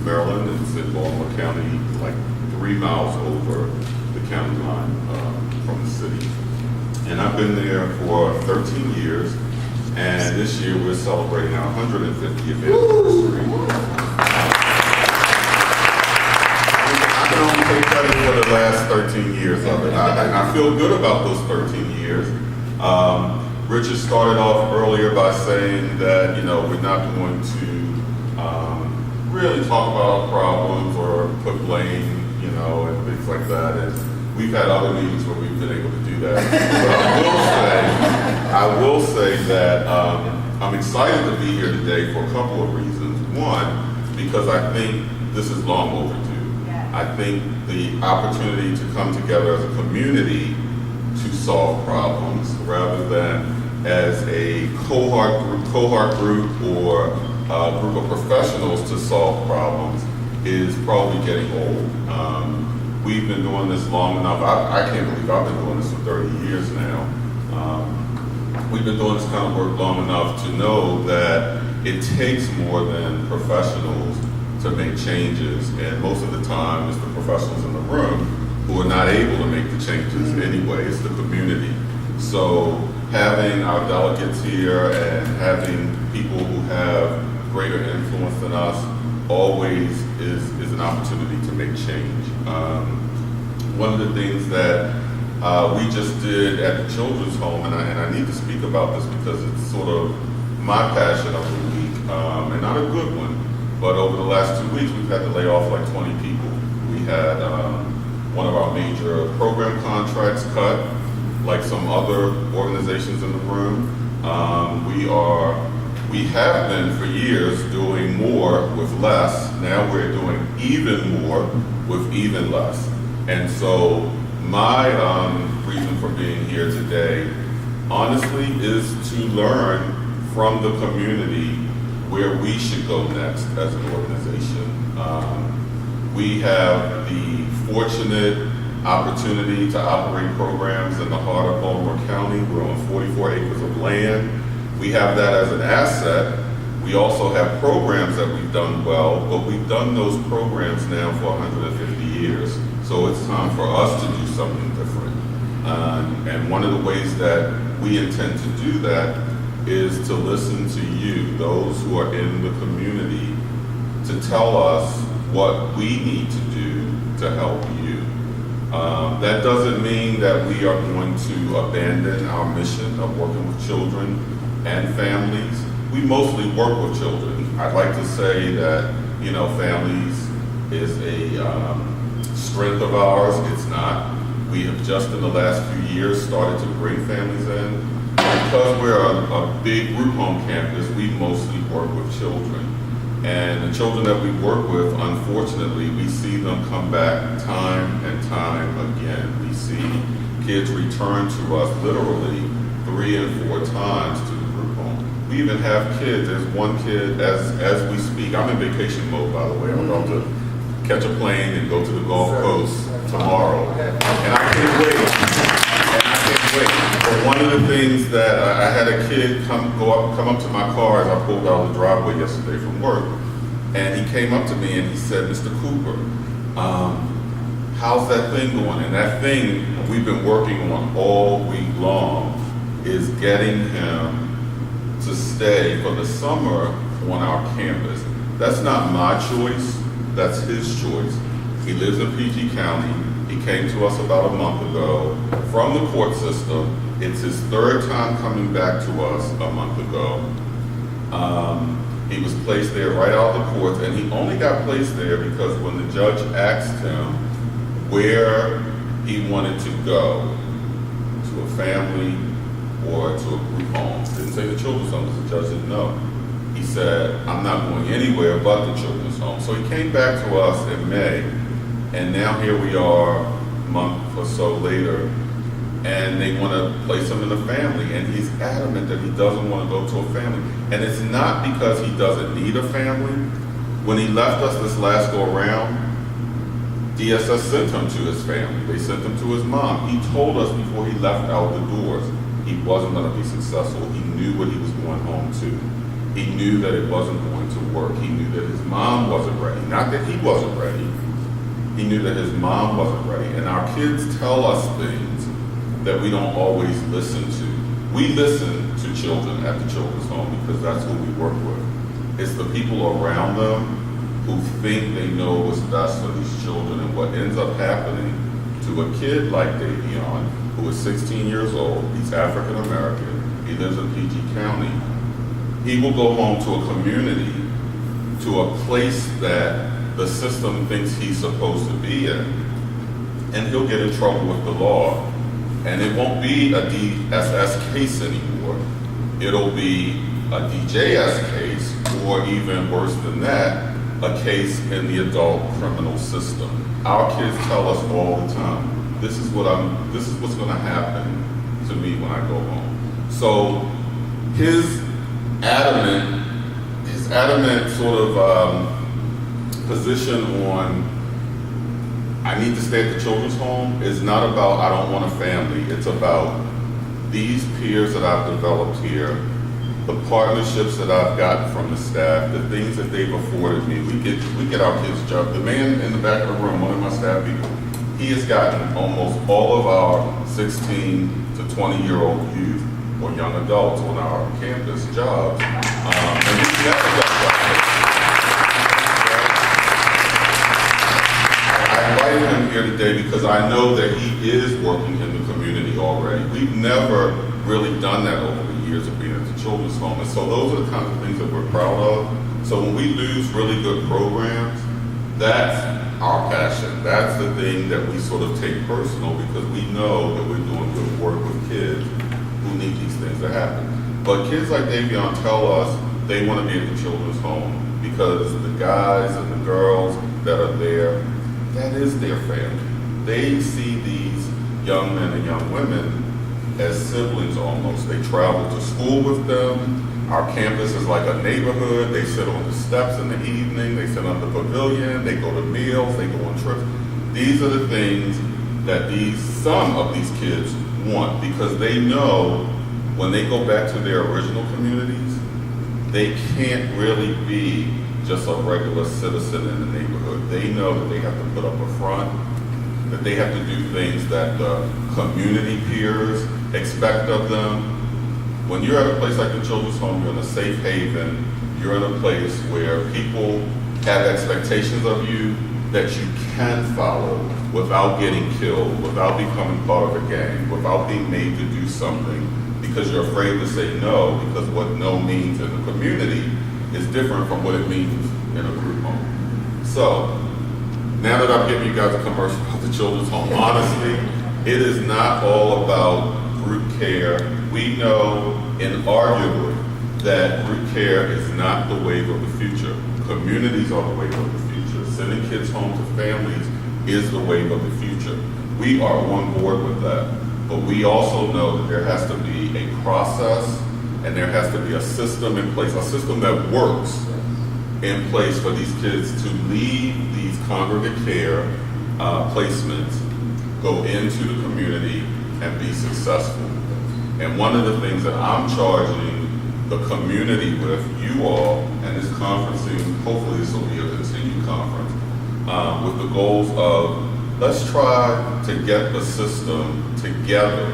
Maryland, it's in Baltimore County, like 3 miles over the county line from the city. And I've been there for 13 years, and this year we're celebrating our 150th anniversary. I can only take credit for the last 13 years of it, and I feel good about those 13 years. Richard started off earlier by saying that, you know, we're not going to really talk about our problems or put blame, you know, and things like that. And we've had other meetings where we've been able to do that. But I will say that I'm excited to be here today for a couple of reasons. One, because I think this is long overdue. I think the opportunity to come together as a community to solve problems rather than as a cohort group or a group of professionals to solve problems is probably getting old. We've been doing this long enough. I can't believe I've been doing this for 30 years now. We've been doing this kind of work long enough to know that it takes more than professionals to make changes, and most of the time it's the professionals in the room who are not able to make the changes anyway. It's the community. So having our delegates here and having people who have greater influence than us always is an opportunity to make change. One of the things that we just did at the Children's Home, and I need to speak about this because it's sort of my passion of the week, and not a good one, but over the last 2 weeks we've had to lay off like 20 people. We had one of our major program contracts cut, like some other organizations in the room. We have been for years doing more with less. Now we're doing even more with even less. And so my reason for being here today honestly, is to learn from the community where we should go next as an organization. We have the fortunate opportunity to operate programs in the heart of Baltimore County. We're on 44 acres of land. We have that as an asset. We also have programs that we've done well, but we've done those programs now for 150 years. So it's time for us to do something different. And one of the ways that we intend to do that is to listen to you, those who are in the community, to tell us what we need to do to help you. That doesn't mean that we are going to abandon our mission of working with children and families. We mostly work with children. I'd like to say that, families is a strength of ours. It's not. We have just in the last few years started to bring families in. Because we're a big group home campus, we mostly work with children. And the children that we work with, unfortunately, we see them come back time and time again. We see kids return to us literally 3 and 4 times to the group home. We even have kids. There's one kid, as we speak, I'm in vacation mode, by the way. I'm about to catch a plane and go to the Gulf Coast tomorrow. And I can't wait. But one of the things that I had a kid come up to my car as I pulled out of the driveway yesterday from work, and he came up to me and he said, "Mr. Cooper, how's that thing going?" And that thing we've been working on all week long is getting him to stay for the summer on our campus. That's not my choice, that's his choice. He lives in PG County. He came to us about a month ago from the court system. It's his 3rd time coming back to us a month ago. He was placed there right out of the courts, and he only got placed there because when the judge asked him where he wanted to go, to a family or to a group home, didn't say the children's home because the judge didn't know. He said, "I'm not going anywhere but the children's home." So he came back to us in May. And now here we are a month or so later, and they want to place him in a family, and he's adamant that he doesn't want to go to a family. And it's not because he doesn't need a family. When he left us this last go around, DSS sent him to his family. They sent him to his mom. He told us before he left out the doors he wasn't going to be successful. He knew what he was going home to. He knew that it wasn't going to work. He knew that his mom wasn't ready. Not that he wasn't ready. He knew that his mom wasn't ready. And our kids tell us things that we don't always listen to. We listen to children at the children's home because that's who we work with. It's the people around them who think they know what's best for these children. And what ends up happening to a kid like Davion, who is 16 years old, he's African American, he lives in PG County, he will go home to a community, to a place that the system thinks he's supposed to be in, and he'll get in trouble with the law. And it won't be a DSS case anymore. It'll be a DJS case, or even worse than that, a case in the adult criminal system. Our kids tell us all the time, this is what's gonna happen to me when I go home. So his adamant sort of position on I need to stay at the children's home is not about I don't want a family. It's about these peers that I've developed here, the partnerships that I've gotten from the staff, the things that they've afforded me. We get our kids jobs. The man in the back of the room, one of my staff people, he has gotten almost all of our 16 to 20-year-old youth or young adults on our campus jobs. And we've never done that. I invited him here today because I know that he is working in the community already. We've never really done that over the years of being at the children's home. And so those are the kinds of things that we're proud of. So when we lose really good programs, that's our passion. That's the thing that we sort of take personal because we know that we're doing good work with kids who need these things to happen. But kids like Davion tell us they want to be at the children's home because the guys and the girls that are there, that is their family. They see these young men and young women as siblings almost. They travel to school with them. Our campus is like a neighborhood. They sit on the steps in the evening. They sit on the pavilion. They go to meals. They go on trips. These are the things that some of these kids want, because they know when they go back to their original communities, they can't really be just a regular citizen in the neighborhood. They know that they have to put up a front, that they have to do things that the community peers expect of them. When you're at a place like the Children's Home, you're in a safe haven. You're in a place where people have expectations of you that you can follow without getting killed, without becoming part of a gang, without being made to do something because you're afraid to say no, because what no means in the community is different from what it means in a group home. So, now that I've given you guys a commercial about the Children's Home, honestly, it is not all about group care. We know inarguably that group care is not the wave of the future. Communities are the wave of the future. Sending kids home to families is the wave of the future. We are on board with that. But we also know that there has to be a process and there has to be a system in place, a system that works in place for these kids to leave these congregate care placements, go into the community and be successful. And one of the things that I'm charging the community with, you all, and this conferencing, hopefully this will be a continued conference, with the goals of, let's try to get the system together.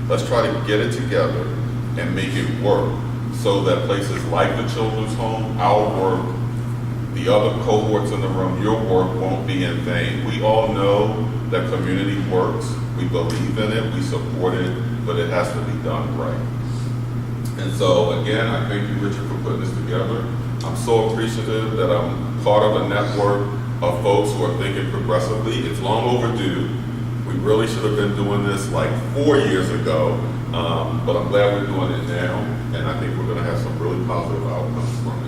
Let's try to get it together and make it work so that places like the Children's Home, our work, the other cohorts in the room, your work won't be in vain. We all know that community works. We believe in it, we support it, but it has to be done right. And so again, I thank you, Richard, for putting this together. I'm so appreciative that I'm part of a network of folks who are thinking progressively. It's long overdue. We really should have been doing this like 4 years ago, but I'm glad we're doing it now, and I think we're going to have some really positive outcomes from it.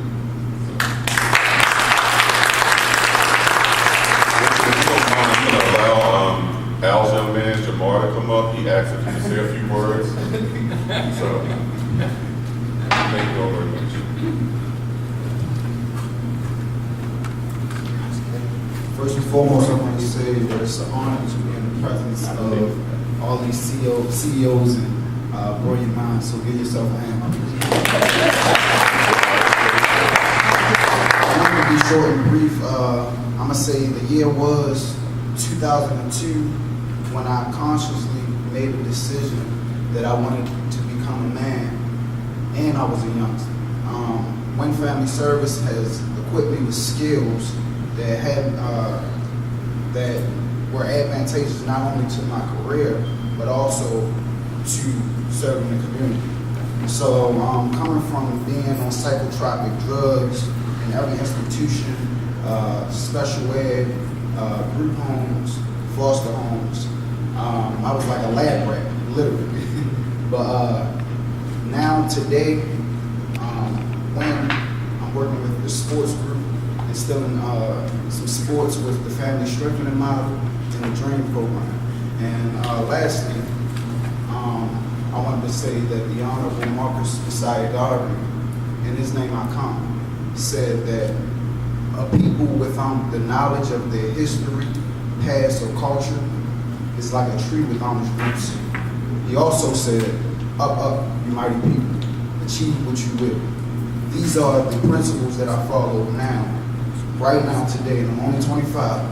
If you don't mind, I'm going to allow Al's young man, Jamar, to come up. He asked if he could say a few words. So, thank you all very much. First and foremost, I want to say that it's an honor to be in the presence of all these CEOs and brilliant minds, so give yourself a hand. I'm going to be short and brief. I'm going to say the year was 2002 when I consciously made a decision that I wanted to become a man, and I was a youngster. Wayne Family Service has equipped me with skills that were advantageous not only to my career, but also to serving the community. So coming from being on psychotropic drugs in every institution, special ed, group homes, foster homes, I was like a lab rat, literally. But now today, when I'm working with the sports group, instilling some sports with the family strengthening model and the dream program. And lastly, I wanted to say that the Honorable Marcus Messiah Garvey, in his name I come, said that a people without the knowledge of their history, past, or culture is like a tree without its roots. He also said, up, up, you mighty people, achieve what you will. These are the principles that I follow now, right now, today, and I'm only 25,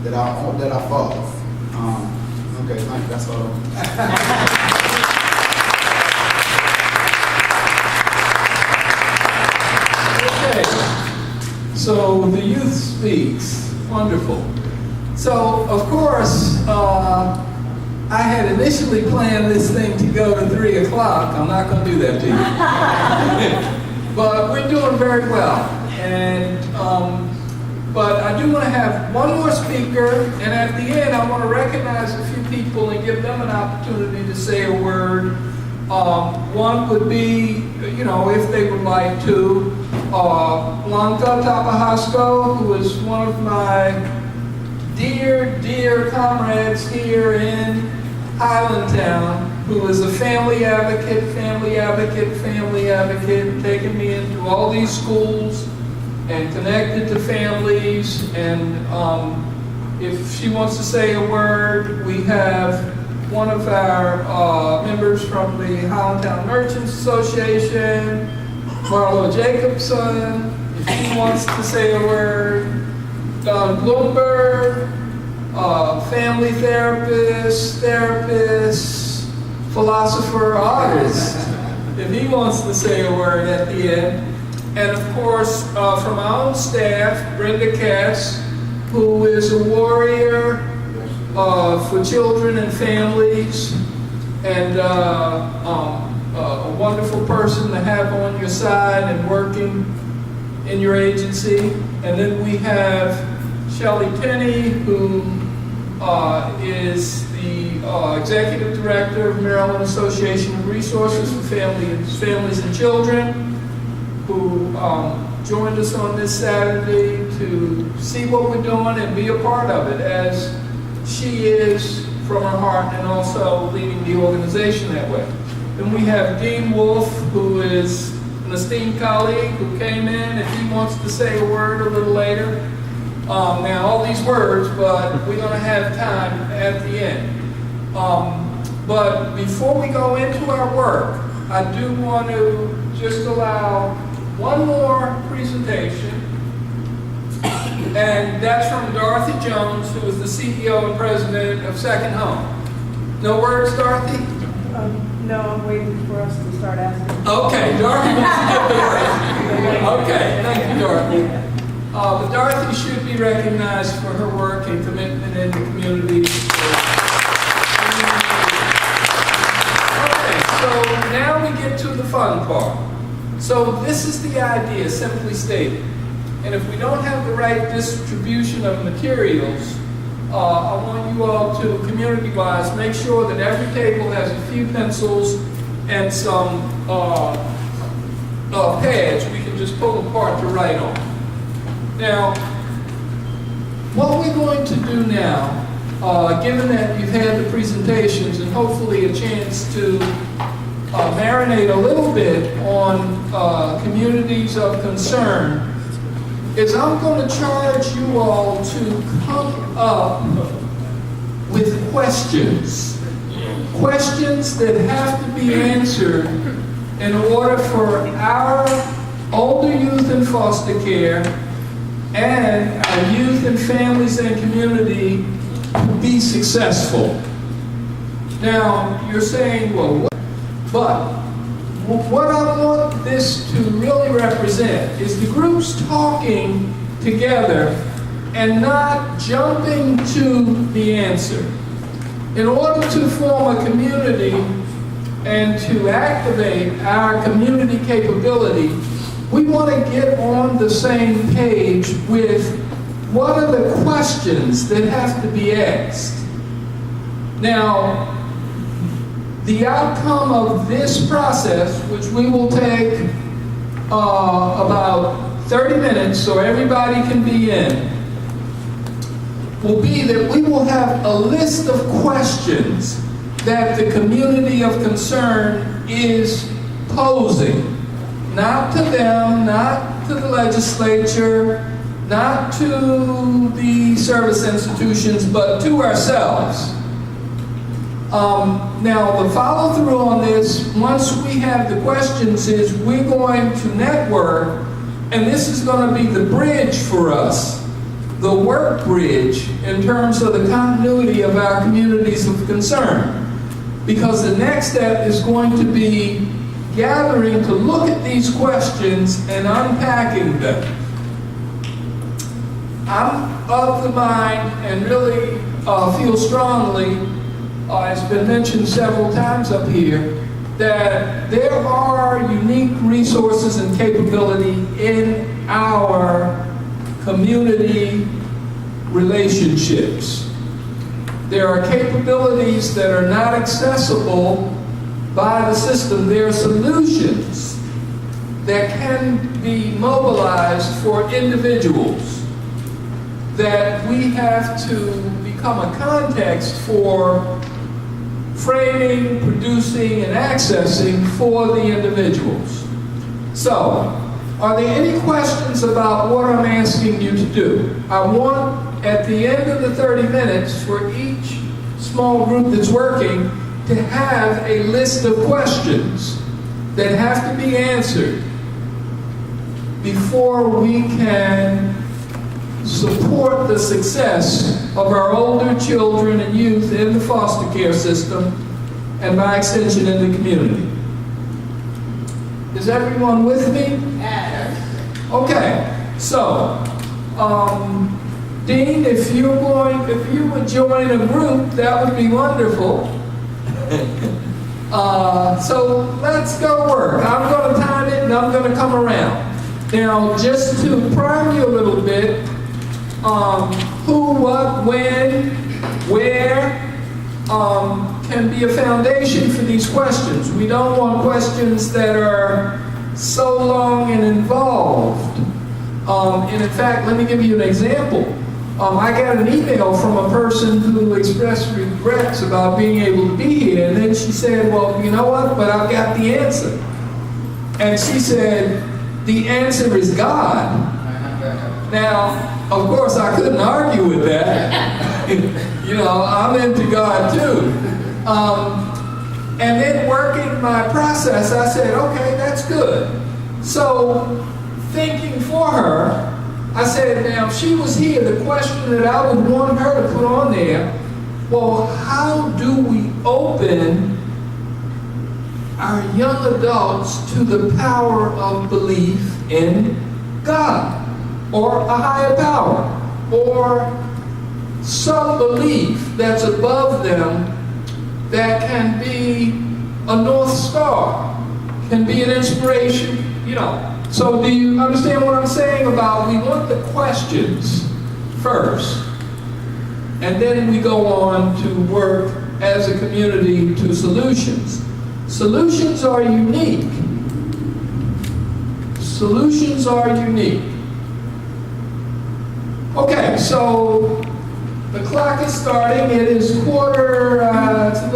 that I follow. Okay, thank you, that's all. Okay, so the youth speaks, wonderful. So, of course, I had initially planned this thing to go to 3 o'clock. I'm not going to do that to you. But we're doing very well. And but I do want to have one more speaker, and at the end I want to recognize a few people and give them an opportunity to say a word. One would be, if they would like to, Blanca Tapahasco, who is one of my dear comrades here in Highlandtown, who is a family advocate, taking me into all these schools and connected to families. And if she wants to say a word, we have one of our members from the Highlandtown Merchants Association, Marlo Jacobson, if she wants to say a word, Don Bloomberg, family therapist, philosopher, artist, if he wants to say a word at the end. And of course, from our own staff, Brenda Katz, who is a warrior for children and families, and a wonderful person to have on your side and working in your agency. And then we have Shelley Tenney, who is the Executive Director of Maryland Association of Resources for Families and Children, who joined us on this Saturday to see what we're doing and be a part of it, as she is from her heart and also leading the organization that way. Then we have Dean Wolf, who is an esteemed colleague who came in, if he wants to say a word a little later. Now, all these words, but we're going to have time at the end. But before we go into our work, I do want to just allow one more presentation, and that's from Dorothy Jones, who is the CEO and president of Second Home. No words, Dorothy? No, I'm waiting for us to start asking. Okay, Dorothy wants to give the word. Okay, thank you, Dorothy. But Dorothy should be recognized for her work and commitment in the community. Okay, so now we get to the fun part. So this is the idea, simply stated. And if we don't have the right distribution of materials, I want you all to, community-wise, make sure that every table has a few pencils and some pads we can just pull apart to write on. Now, what we're going to do now, given that you've had the presentations and hopefully a chance to marinate a little bit on communities of concern, is I'm going to charge you all to come up with questions. Questions that have to be answered in order for our older youth in foster care and our youth and families and community to be successful. Now, you're saying, well, what? But what I want this to really represent is the groups talking together and not jumping to the answer. In order to form a community and to activate our community capability, we want to get on the same page with what are the questions that have to be asked. Now, the outcome of this process, which we will take about 30 minutes so everybody can be in, will be that we will have a list of questions that the community of concern is posing. Not to them, not to the legislature, not to the service institutions, but to ourselves. Now, the follow-through on this, once we have the questions, is we're going to network, and this is going to be the bridge for us, the work bridge in terms of the continuity of our communities of concern. Because the next step is going to be gathering to look at these questions and unpacking them. I'm of the mind and really feel strongly, it's been mentioned several times up here, that there are unique resources and capability in our community relationships. There are capabilities that are not accessible by the system. There are solutions that can be mobilized for individuals that we have to become a context for framing, producing, and accessing for the individuals. So, are there any questions about what I'm asking you to do? I want, at the end of the 30 minutes, for each small group that's working, to have a list of questions that have to be answered before we can support the success of our older children and youth in the foster care system, and by extension in the community. Is everyone with me? Yes. Okay, so, Dean, if you would join a group, that would be wonderful. So let's go work. I'm going to time it and I'm going to come around. Now, just to prime you a little bit, who, what, when, where, can be a foundation for these questions. We don't want questions that are so long and involved. And in fact, let me give you an example. I got an email from a person who expressed regrets about being able to be here, and then she said, well, you know what, but I've got the answer. And she said, the answer is God. Now, of course, I couldn't argue with that. You know, I'm into God too. And then working my process, I said, okay, that's good. So, thinking for her, I said, now, if she was here, the question that I would want her to put on there, well, how do we open our young adults to the power of belief in God, or a higher power, or some belief that's above them that can be a North Star, can be an inspiration, you know. So do you understand what I'm saying about we want the questions first, and then we go on to work as a community to solutions. Solutions are unique. Solutions are unique. Okay, so the clock is starting. It is it's a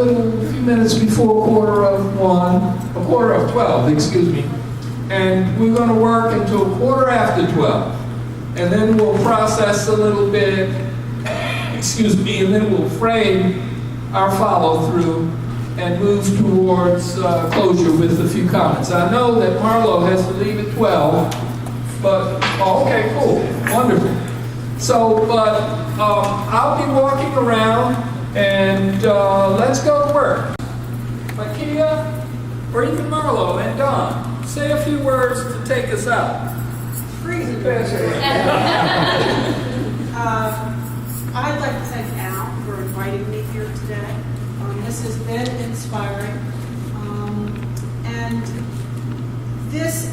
few minutes before quarter of 12, excuse me. And we're going to work until quarter after 12. And then we'll process a little bit, excuse me, and then we'll frame our follow-through and move towards closure with a few comments. I know that Marlo has to leave at 12, but, okay, cool, wonderful. So, but I'll be walking around, and let's go to work. Makia, or even Marlo and Don, say a few words to take us out. Freezing. I'd like to thank Al for inviting me here today. This has been inspiring. And this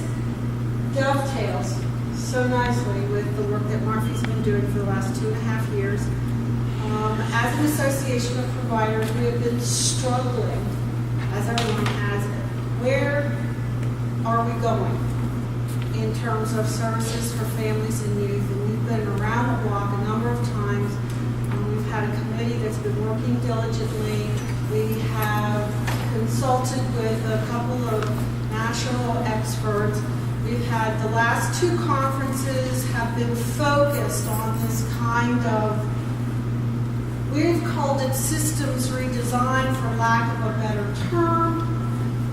dovetails so nicely with the work that Murphy's been doing for the last 2.5 years. As an association of providers, we have been struggling, as everyone has it. Where are we going in terms of services for families and youth? And we've been around the block a number of times. We've had a committee that's been working diligently. We have consulted with a couple of national experts. We've had the last 2 conferences have been focused on this kind of, we've called it systems redesign for lack of a better term,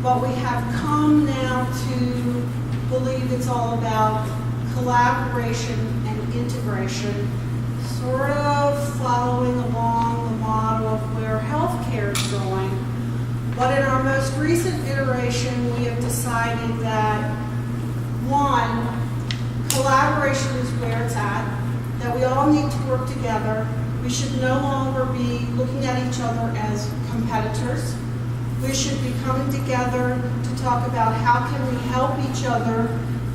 but we have come now to believe it's all about collaboration and integration, sort of following along the model of where healthcare is going. But in our most recent iteration, we have decided that, 1, collaboration is where it's at, that we all need to work together. We should no longer be looking at each other as competitors. We should be coming together to talk about how can we help each other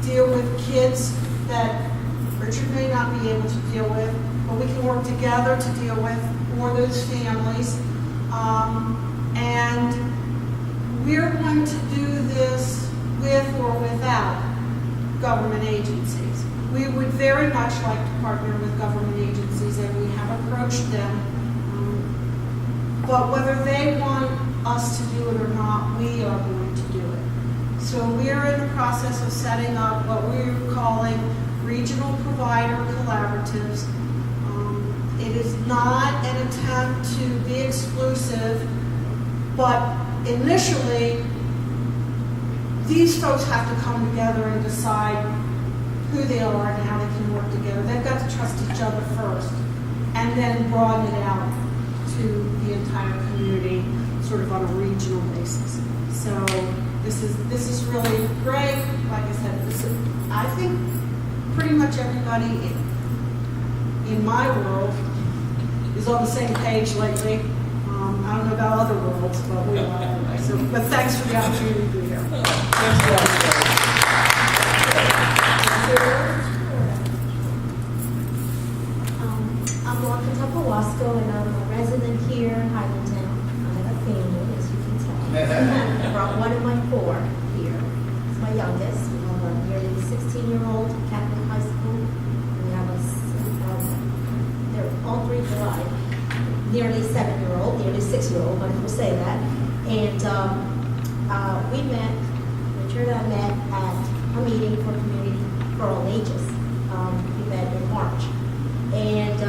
deal with kids that Richard may not be able to deal with, but we can work together to deal with for those families. And we're going to do this with or without government agencies. We would very much like to partner with government agencies, and we have approached them. But whether they want us to do it or not, we are going to do it. So we're in the process of setting up what we're calling regional provider collaboratives. It is not an attempt to be exclusive, but initially, these folks have to come together and decide who they are and how they can work together. They've got to trust each other first, and then broaden it out to the entire community, sort of on a regional basis. So this is really great. Like I said, I think pretty much everybody in my world is on the same page lately. I don't know about other worlds, but we are anyway. So, but thanks for the opportunity to be here. Thanks a lot, Sarah. I'm Blanca Topowasco, and I'm a resident here in Highlandtown. I have a family, as you can tell. I brought one of my 4 here. It's my youngest. We have a nearly 16-year-old at Catholic High School. We have they're all 3 July. Nearly 7-year-old, nearly 6-year-old, but we'll say that. And we met, Richard and I met at a meeting for community for all ages. We met in March. And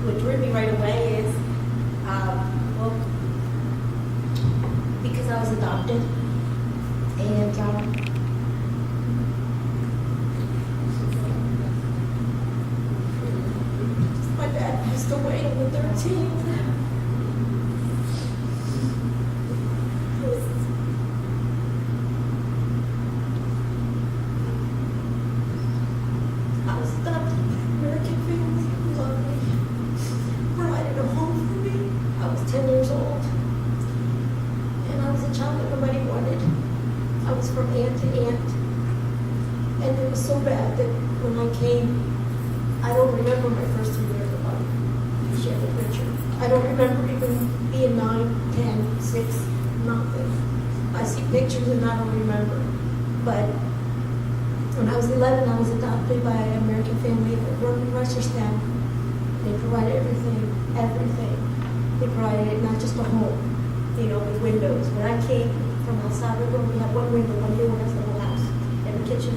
what drew me right away is, well, because I was adopted. And my dad passed away on the 13th. I was adopted by an American family who loved me, provided a home for me. I was 10 years old, and I was a child that nobody wanted. I was from aunt to aunt, and it was so bad that when I came, I don't remember my first 2 years of life. I shared with Richard. I don't remember even being 9, 10, 6, nothing. I see pictures and I don't remember. But when I was 11, I was adopted by an American family that worked in Reisterstown. They provided everything, everything. They provided not just a home, with windows. When I came from El Salvador, we had one window, one door, that's the whole house. And the kitchen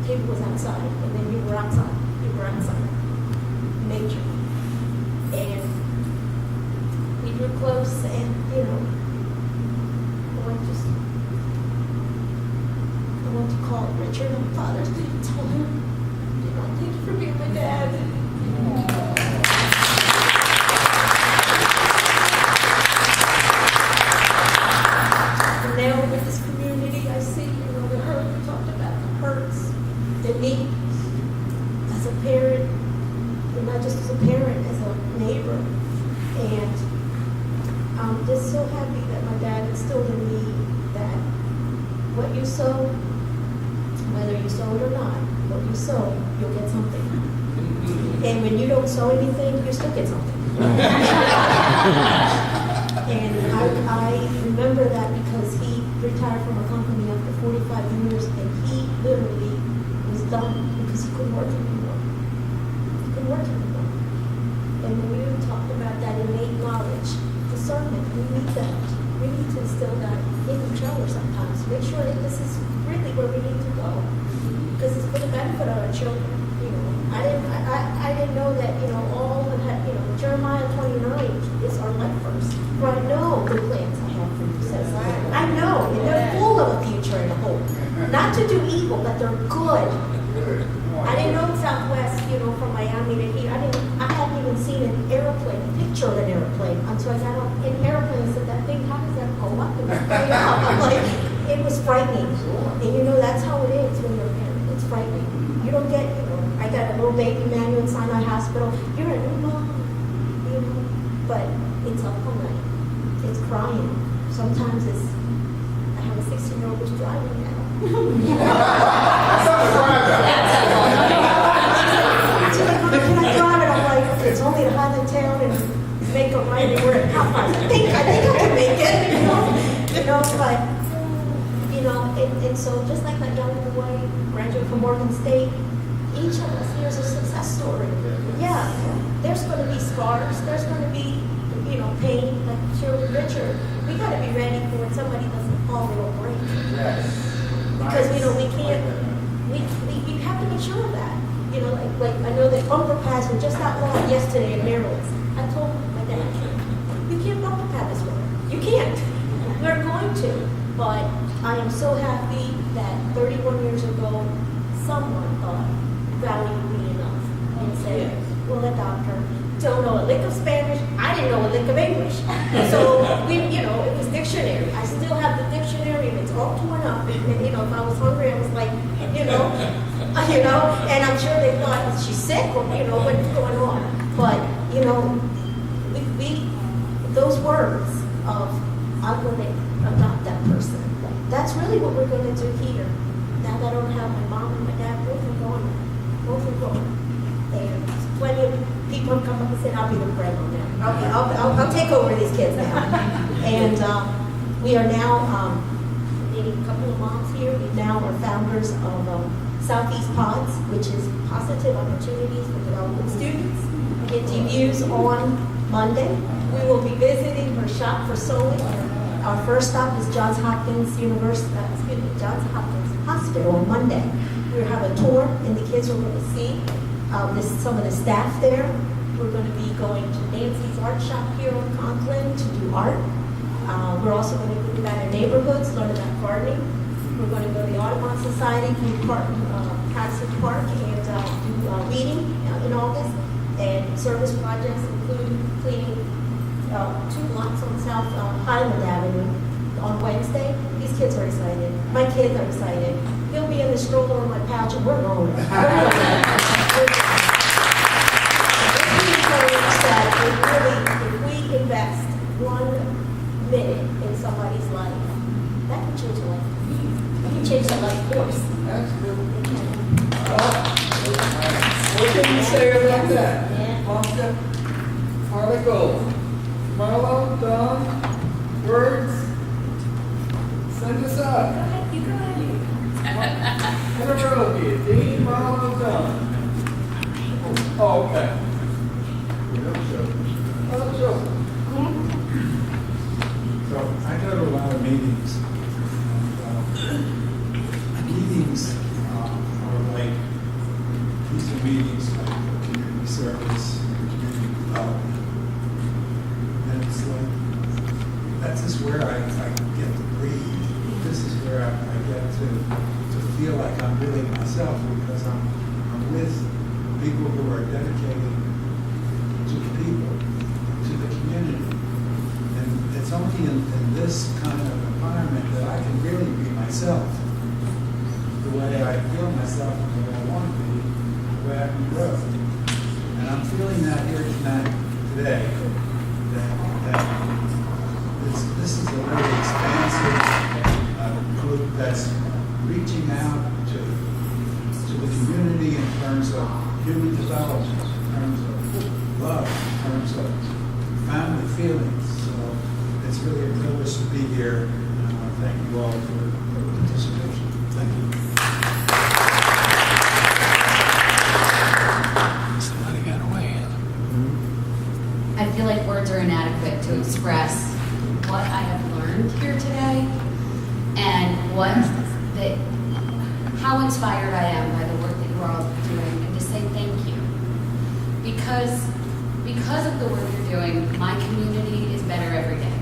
table was outside, and then we were outside. Outside nature, and we grew close, and I want to call Richard on Father's Day and tell him, thank you for being my dad. And now with this community, I see, the hurt. We talked about the hurts, the need. As a parent, and not just as a parent, as a neighbor. And I'm just so happy that my dad instilled in me that what you sow, whether you sow it or not, what you sow, you'll get something. And when you don't sow anything, you still get something. And I remember that because he retired from a company after 45 years, and he literally was done because he couldn't work anymore. And when we talked about that innate knowledge, discernment, we need that. We need to instill that in each other sometimes. Make sure that this is really where we need to go, because it's for the benefit of our children. I didn't know that all of that. Jeremiah 29 is our life verse. For I know the plans I have for you, says I know, and they're full of a future and a hope. Not to do evil, but they're good. I didn't know Southwest, from Miami to here. I hadn't even seen an airplane, a picture of an airplane, until I got on an airplane and said, that thing, how does that go up and straight up? I'm like, it was frightening. And that's how it is when you're a parent. It's frightening. You don't get, I got a little baby manual in Sinai Hospital. You're a new mom, but it's up all night. It's crying. Sometimes I have a 16-year-old who's driving now. Can I drive it? I'm like, it's only to Highlandtown and make a right, and we're at Popeyes. I think I can make it, but and so just like that young boy graduated from Morgan State, each of us here is a success story. Yeah, there's going to be scars. There's going to be, pain, like Shirley Richard, we gotta be ready for when somebody doesn't fall or break. Yes. Because, we can't, we have to make sure of that. Like I know that bumper pads were just outlawed yesterday in Maryland. I told my dad, you can't bumper pad this way. You can't. We're going to. But I am so happy that 31 years ago, someone thought valued me enough and said, well, a doctor don't know a lick of Spanish. I didn't know a lick of English. So it was dictionary. I still have the dictionary and it's all torn up. And if I was hungry, I was like, and I'm sure they thought, is she sick or, what's going on? But, we those words of, I'm going to adopt that person. That's really what we're going to do here. Now that I don't have my mom and my dad, both are gone. Both are gone. And plenty of people have come up and said, I'll be the grandma now. I'll take over these kids now. And we are now meeting a couple of moms here. We now are founders of Southeast Pods, which is Positive Opportunities for Development Students. It debuts on Monday. We will be visiting her shop for sewing. Our first stop is Johns Hopkins Hospital on Monday. We'll have a tour, and the kids are going to see some of the staff there. We're going to be going to Nancy's art shop here on Conklin to do art. We're also going to go about our neighborhoods, learn about gardening. We're going to go to the Audubon Society, Patterson Park, and do reading in August. And service projects include cleaning 2 blocks on South Highland Avenue on Wednesday. These kids are excited. My kids are excited. He'll be in the stroller in my pouch, and we're going. If we invest 1 minute in somebody's life, that can change a life. That can change their life course. What can you say about that? Yeah. Article. Marlo, Don, words, send us up. Go ahead, you go ahead. In a row here, Dean, Marlo, Don. Oh, okay. Oh, sure. So I go to a lot of meetings. Meetings are like, these are meetings like community service, community development. And it's like, that's just where I get to breathe. This is where I get to feel like I'm really myself, because I'm with people who are dedicated to the people, to the community. And it's only in this kind of environment that I can really be myself, the way I feel myself and the way I want to be, the way I can grow. And I'm feeling that here today, that this is a really expansive group that's reaching out to the community in terms of human development, in terms of love, in terms of family feelings. So it's really a privilege to be here, and I want to thank you all for your participation. Thank you. Somebody got away. I feel like words are inadequate to express what I have learned here today and how inspired I am by the work that you're all doing, and to say thank you. Because of the work you're doing, my community is better every day.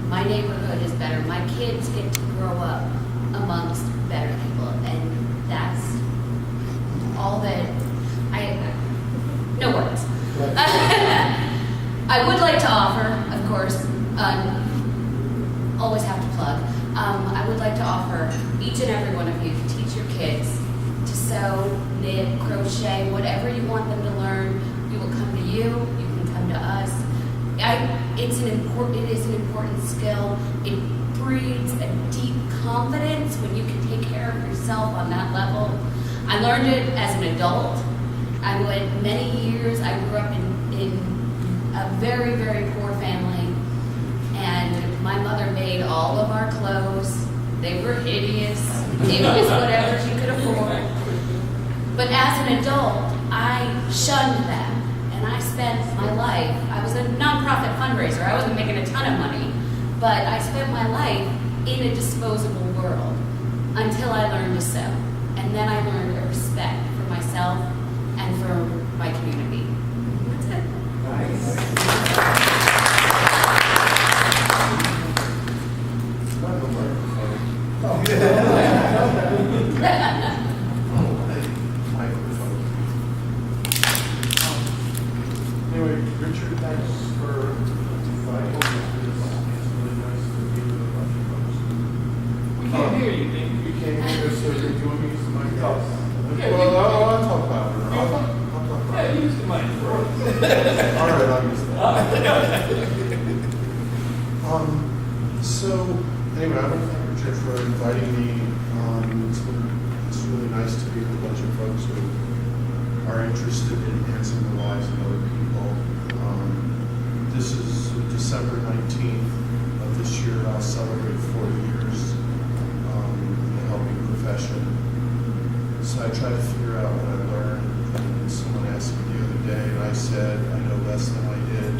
My neighborhood is better. My kids get to grow up amongst better people, and that's all that no words. I would like to offer, of course, always have to plug, I would like to offer each and every one of you to teach your kids to sew, knit, crochet, whatever you want them to learn. We will come to you can come to us. It is an important skill. It breeds a deep confidence when you can take care of yourself on that level. I learned it as an adult. I went many years, I grew up in a very, very poor family, and my mother made all of our clothes. They were hideous. It was whatever she could afford. But as an adult, I shunned them, and And I spent my life, I was a nonprofit fundraiser, I wasn't making a ton of money, but I spent my life in a disposable world until I learned to sew. And then I learned a respect for myself and for my community. That's it. Anyway, Richard, thanks for inviting us. It's really nice to meet with a bunch of folks. We can't hear you, Nick. You can't hear us, so you're doing me some mic Yeah, Well, I'll talk about it. I'll talk about Yeah, it. use the mic for it. All right, I'll use that. So, anyway, I want to thank Richard for inviting me. It's really nice to be with a bunch of folks who are interested in enhancing the lives of other people. This is December 19th of this year. I'll celebrate 40 years in the helping profession. So I try to figure out what I learned. And someone asked me the other day, and I said, I know less than I did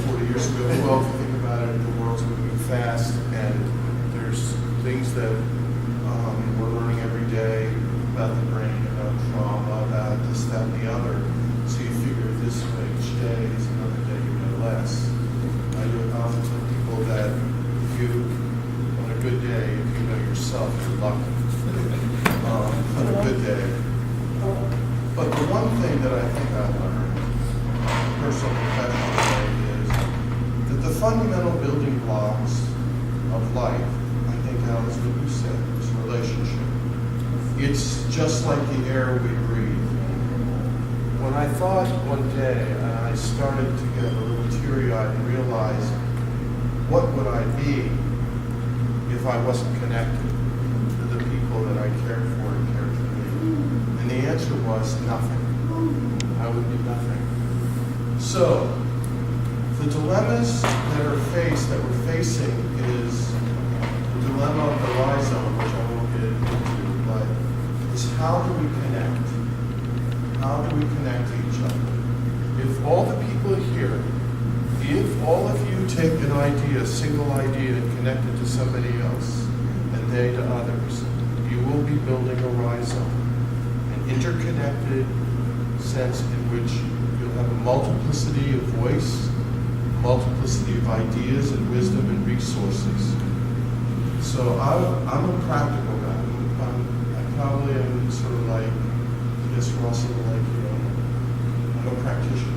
40 years ago. Well, if you think about it, the world's moving fast, and there's things that we're learning every day about the brain, about trauma, about this, that, and the other. So you figure this way each day is another day you know less. I often tell people that you, on a good day, if you know yourself, you're lucky. On a good day. But the one thing that I think I learned, personal professional way, is that the fundamental building blocks of life, I think, Alice, what you said, is relationship. It's just like the air we breathe. When I thought one day, and I started to get a little teary-eyed and realize, what would I be if I wasn't connected to the people that I cared for and cared for me? And the answer was nothing. I would be nothing. So, the dilemmas that we're facing is the dilemma of the rhizome, which I won't get into, but is how do we connect? How do we connect to each other? If all the people here, if all of you take an idea, a single idea, and connect it to somebody else, and they to others, you will be building a rhizome, an interconnected sense in which you'll have a multiplicity of voice, multiplicity of ideas and wisdom and resources. So I'm a practical guy. I probably am sort of like, I guess we're also like, I'm a practitioner.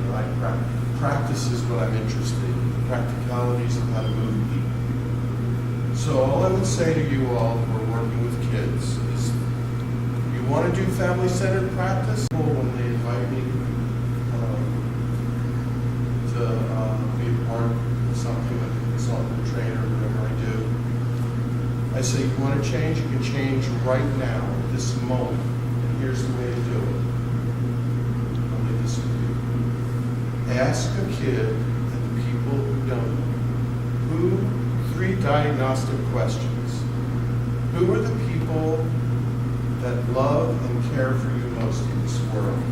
Practice is what I'm interested in. Practicalities of how to move people. So all I would say to you all who are working with kids is, you want to do family-centered practice? When they invite me to be a part of something, like a consultant, trainer, whatever I do, I say, you want to change? You can change right now, this moment. And here's the way to do it. I'll leave this with you. Ask a kid and the people who don't know. 3 diagnostic questions. Who are the people that love and care for you most in this world?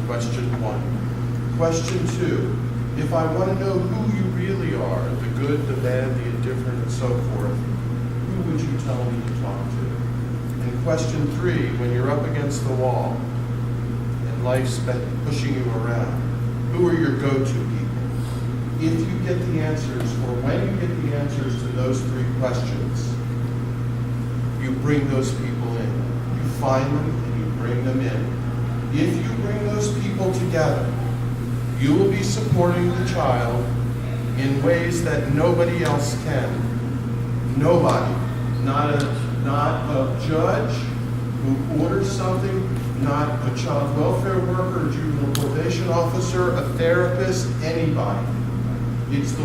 Question 1. Question 2. If I want to know who you really are, the good, the bad, the indifferent, and so forth, who would you tell me to talk to? And question 3, when you're up against the wall and life's pushing you around, who are your go-to people? If you get the answers, or when you get the answers to those 3 questions, you bring those people in. You find them and you bring them in. If you bring those people together, you will be supporting the child in ways that nobody else can. Nobody. Not a judge who orders something, not a child welfare worker, a juvenile probation officer, a therapist, anybody. It's the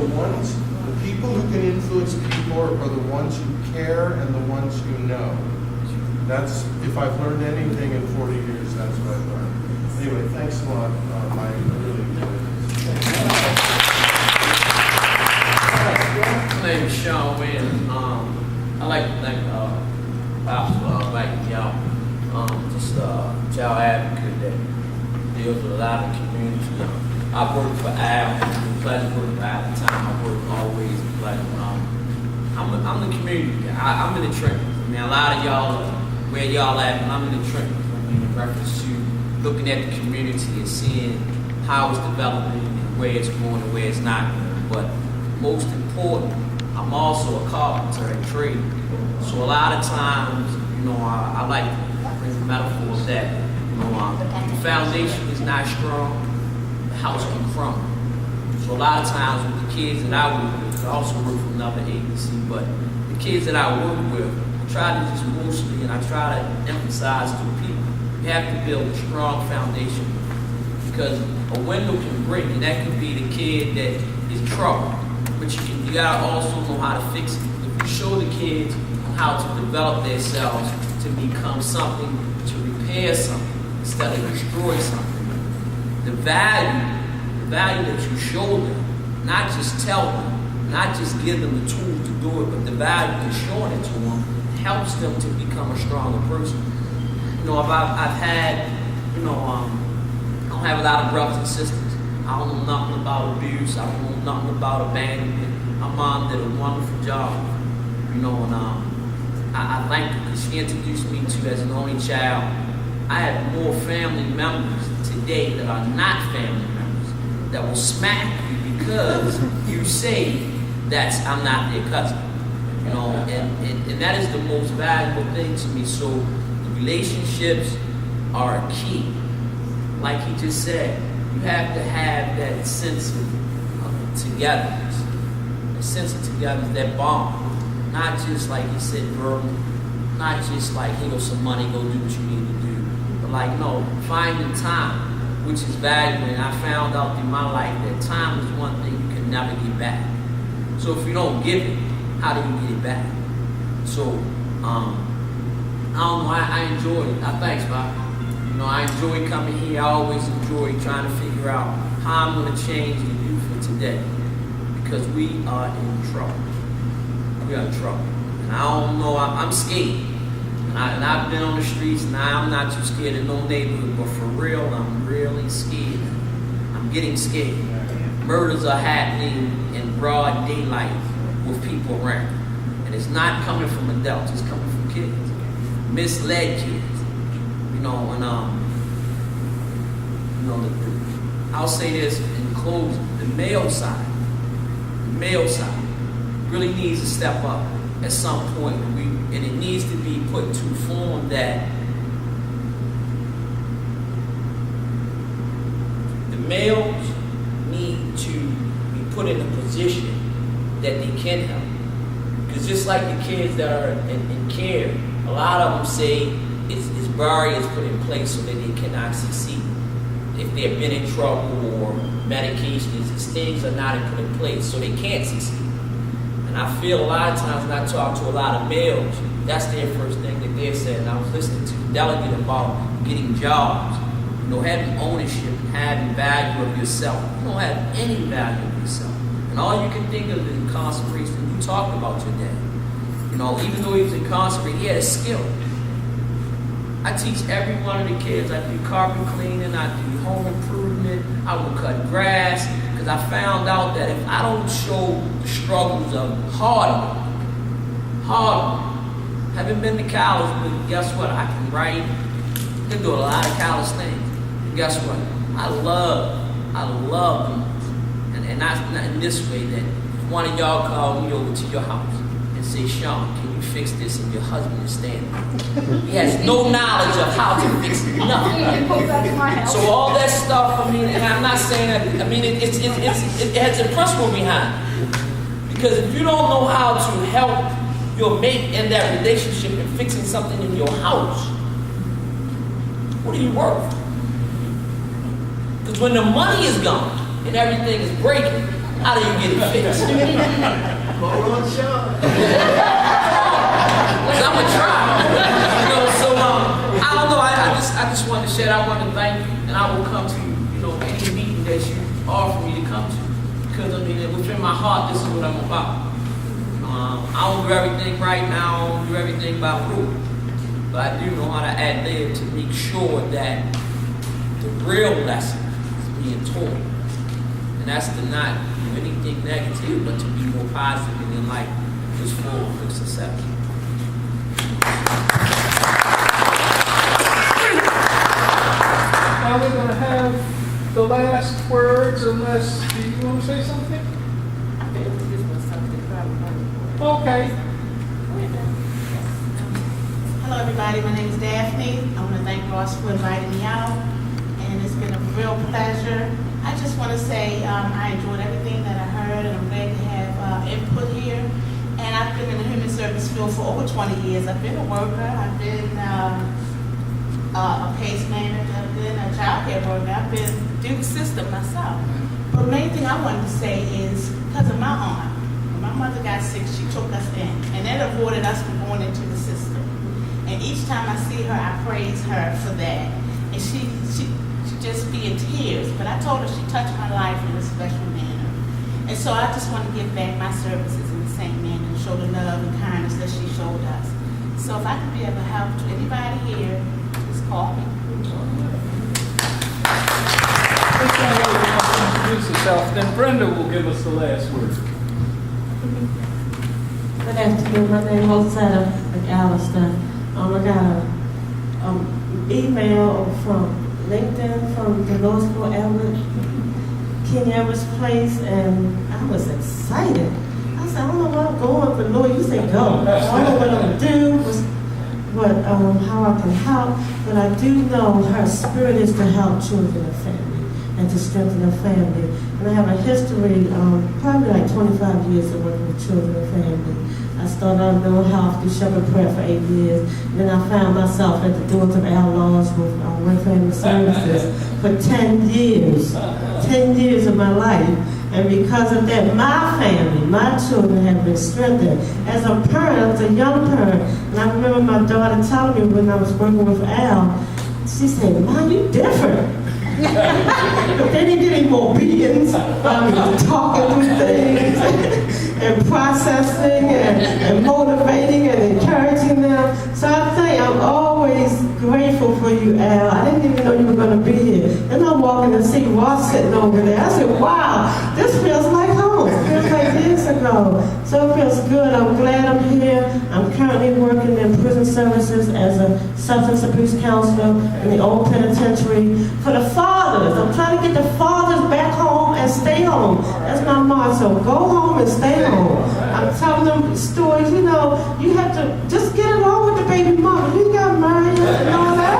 people who can influence people are the ones who care and the ones who know. That's, if I've learned anything in 40 years, that's what I've learned. Anyway, thanks a lot, Mike. I really enjoyed My name is Sean Williams. I'd like to thank Pastor Mike, y'all, just child advocate that deals with a lot of community. I worked for Al, it was a pleasure working for Al at the time. I worked always a pleasure. I'm the community guy. I'm in the trenches. I mean, a lot of y'all, where y'all at, but I'm in the trenches. I mean, in reference to looking at the community and seeing how it's developing and where it's going and where it's not going. But most important, I'm also a carpenter at trade. So a lot of times, I like to bring the metaphor that, the foundation is not strong, the house can crumble. So a lot of times with the kids that I work with, I also work for another agency, but the kids that I work with, I try to just mostly, and I try to emphasize to people, you have to build a strong foundation because a window can break, and that could be the kid that is trouble. But you gotta also know how to fix it. If you show the kids how to develop themselves to become something, to repair something, instead of destroy something, the value that you show them, not just tell them, not just give them the tools to do it, but the value of showing it to them helps them to become a stronger person. I've had, I don't have a lot of brothers and sisters. I don't know nothing about abuse. I don't know nothing about abandonment. My mom did a wonderful job, and I thank her because she introduced me to, as an only child, I have more family members today that are not family members that will smack you because you say I'm not their cousin. And that is the most valuable thing to me. So the relationships are a key. Like he just said, you have to have that sense of togetherness, a sense of togetherness, that bond. Not just like he said, verbal, not just like, here goes some money, go do what you need to do. But like, no, finding time, which is valuable. And I found out through my life that time is one thing you can never get back. So if you don't give it, how do you get it back? So, I don't know, I enjoy it. Thanks, Bob. I enjoy coming here. I always enjoy trying to figure out how I'm going to change the youth for today. Because we are in trouble. We are in trouble. And I don't know, I'm scared. And I've been on the streets, and I'm not too scared of no neighborhood, but for real, I'm really scared. I'm getting scared. Murders are happening in broad daylight with people around. And it's not coming from adults, it's coming from kids. Misled kids. I'll say this in closing, the male side really needs to step up at some point, and it needs to be put to form that the males need to be put in a position that they can help. Because just like the kids that are in care, a lot of them say it's barriers put in place so that they cannot succeed. If they've been in trouble or medications, these things are not put in place so they can't succeed. And I feel a lot of times when I talk to a lot of males, that's their first thing that they're saying. And I was listening to the delegate about getting jobs, having ownership, having value of yourself. You don't have any value of yourself. And all you can think of is incarceration. You talked about your dad. Even though he was incarcerated, he had a skill. I teach every one of the kids. I do carpet cleaning, I do home improvement, I will cut grass, because I found out that if I don't show the struggles of hard work, haven't been to college, but guess what? I can write, I can do a lot of college things. And guess what? I love them. And not in this way, that if one of y'all call me over to your house and say, Sean, can you fix this? And your husband is standing there. He has no knowledge of how to fix nothing. So all that stuff, and I'm not saying that, it has a principle behind it. Because if you don't know how to help your mate in that relationship and fixing something in your house, what are you worth? Because when the money is gone and everything is breaking, how do you get it fixed? Hold on, Sean. Because I'm going to try. So I don't know. I just wanted to share. I want to thank you, and I will come to any meeting that you offer me to come to. Because within my heart, this is what I'm about. I don't do everything right now. I don't do everything by rule. But I do know how to ad lib to make sure that the real lesson is being taught. And that's to not do anything negative, but to be more positive and in life, just forward for success. Now we're going to have the last words, unless, do you want to say something? Okay. Hello, everybody. My name is Daphne. I want to thank Ross for inviting me out, and it's been a real pleasure. I just want to say I enjoyed everything that I heard, and I'm glad to have input here. And I've been in the human service field for over 20 years. I've been a worker. I've been a case manager. I've been a child care worker. I've been through the system myself. But the main thing I wanted to say is because of my aunt. When my mother got sick, she took us in, and that avoided us from going into the system. And each time I see her, I praise her for that. And she just be in tears. But I told her she touched my life in a special manner. And so I just want to give back my services in the same manner and show the love and kindness that she showed us. So if I can be of help to anybody here, just call me. Introduce yourself, then Brenda will give us the last word. Good afternoon. My name is Rosetta McAllister. I got an email from LinkedIn from the law school Everett, King Everett's place, and I was excited. I said, I don't know where I'm going, but Lord, you say go. I don't know what I'm going to do, how I can help, but I do know her spirit is to help children and family and to strengthen their family. And I have a history, probably like 25 years of working with children and family. I started on mental health through Shepherd Prayer for 8 years. And then I found myself at the doors of our laws with Work Family Services for 10 years. 10 years of my life. And because of that, my family, my children have been strengthened. As a parent, I was a young parent, and I remember my daughter telling me when I was working with Al, she said, Mom, you different. But they didn't get any more beatings. Talking through things and processing and motivating and encouraging them. So I think I'm always grateful for you, Al. I didn't even know you were going to be here. And I'm walking and see Ross sitting over there. I said, wow, this feels like home. It feels like years ago. So it feels good. I'm glad I'm here. I'm currently working in prison services as a substance abuse counselor in the old penitentiary for the fathers. I'm trying to get the fathers back home and stay home. That's my motto. Go home and stay home. I'm telling them stories, you know, you have to just get along with the baby mama. You got married and all that.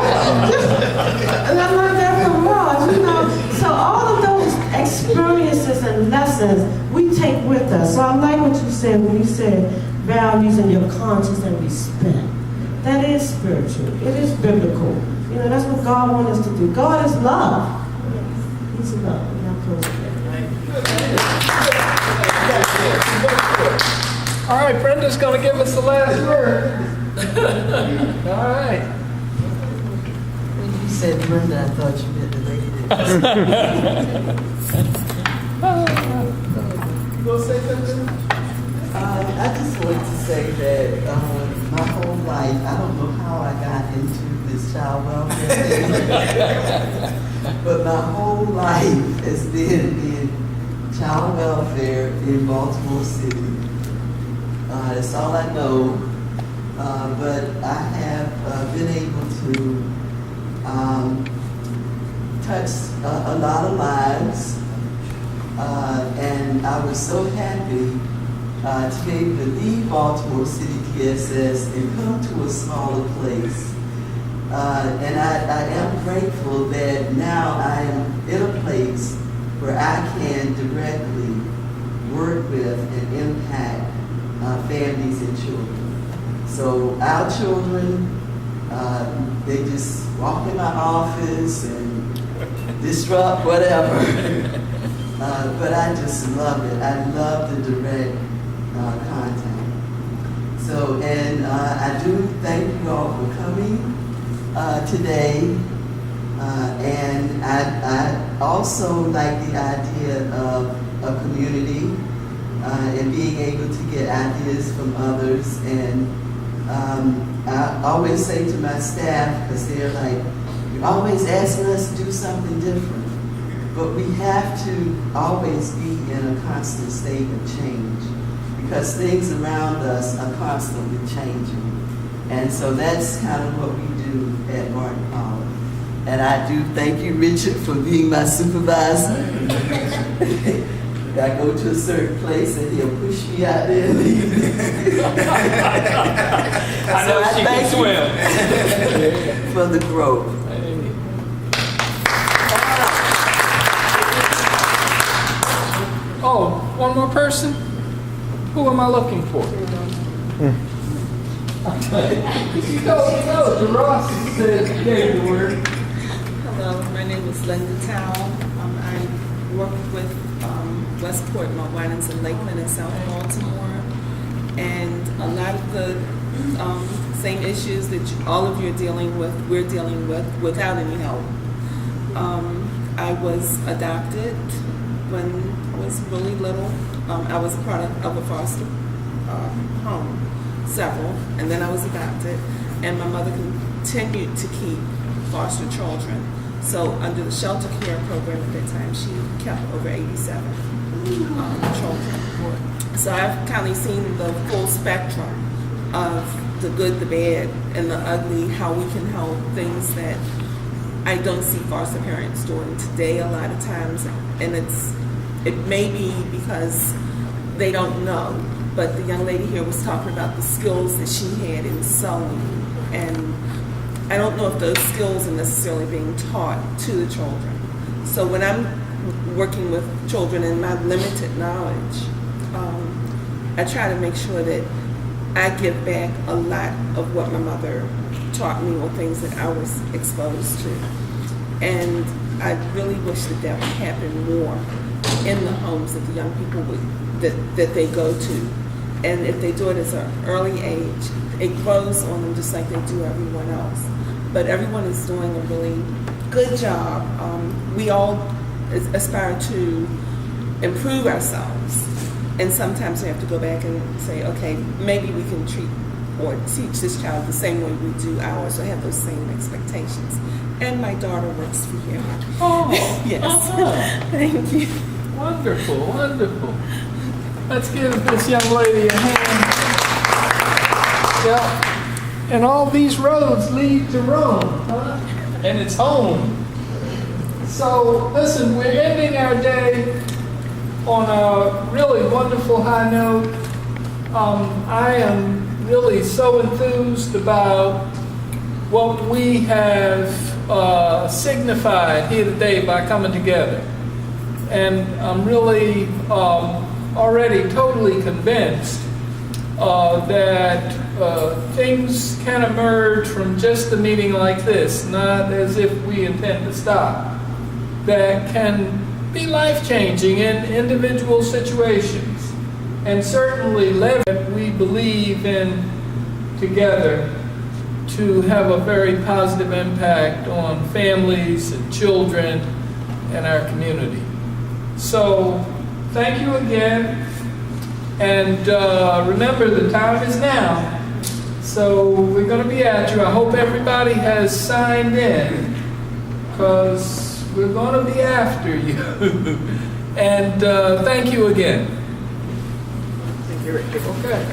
And I learned that from Ross, you know. So all of those experiences and lessons we take with us. So I like what you said when you said values and your conscience and respect. That is spiritual. It is biblical. You know, that's what God wants us to do. God is love. He's love. And I'll close with that. All right, Brenda's going to give us the last word. All right. When you said Brenda, I thought you meant the lady You gonna say something? I just wanted to say that my whole life, I don't know how I got into this child welfare thing, but my whole life has been in child welfare in Baltimore City. That's all I know, but I have been able to touch a lot of lives, and I was so happy to be able to leave Baltimore City PSS and come to a smaller place. And I am grateful that now I am in a place where I can directly work with and impact families and children. So our children, they just walk in my office and disrupt whatever. But I just love it. I love the direct contact. So, and I do thank you all for coming today. And I also like the idea of a community and being able to get ideas from others. And I always say to my staff, because they're like, you always asking us to do something different. But we have to always be in a constant state of change because things around us are constantly changing. And so that's kind of what we do at Martin Pollak. And I do thank you, Richard, for being my supervisor. I go to a certain place and he'll push me out there and leave me. I know she can swim. For the growth. Oh, one more person? Who am I looking for? No, Ross said gave the word. Hello, my name is Linda Towle. I work with Westport, Mount Winans, and Lakeland in South Baltimore. And a lot of the same issues that all of you are dealing with, we're dealing with without any help. I was adopted when I was really little. I was a product of a foster home, several, and then I was adopted. And my mother continued to keep foster children. So under the shelter care program at that time, she kept over 87 children. So I've kind of seen the full spectrum of the good, the bad, and the ugly, how we can help things that I don't see foster parents doing today a lot of times. And it may be because they don't know, but the young lady here was talking about the skills that she had in sewing, and I don't know if those skills are necessarily being taught to the children. So when I'm working with children in my limited knowledge, I try to make sure that I give back a lot of what my mother taught me or things that I was exposed to. And I really wish that would happen more in the homes that the young people that they go to. And if they do it at an early age, it grows on them just like they do everyone else. But everyone is doing a really good job. We all aspire to improve ourselves. And sometimes we have to go back and say, okay, maybe we can treat or teach this child the same way we do ours, or have those same expectations. And my daughter works for you. Oh, yes. Thank you. Wonderful, wonderful. Let's give this young lady a hand. Yeah. And all these roads lead to Rome, huh? And it's home. So, listen, we're ending our day on a really wonderful high note. I am really so enthused about what we have signified here today by coming together. And I'm really already totally convinced that things can emerge from just a meeting like this, not as if we intend to stop, that can be life-changing in individual situations, and certainly leverage we believe in together to have a very positive impact on families and children and our community. So, thank you again, and remember the time is now. So we're going to be at you. I hope everybody has signed in, because we're going to be after you. And thank you again. Thank you, Richard. Okay.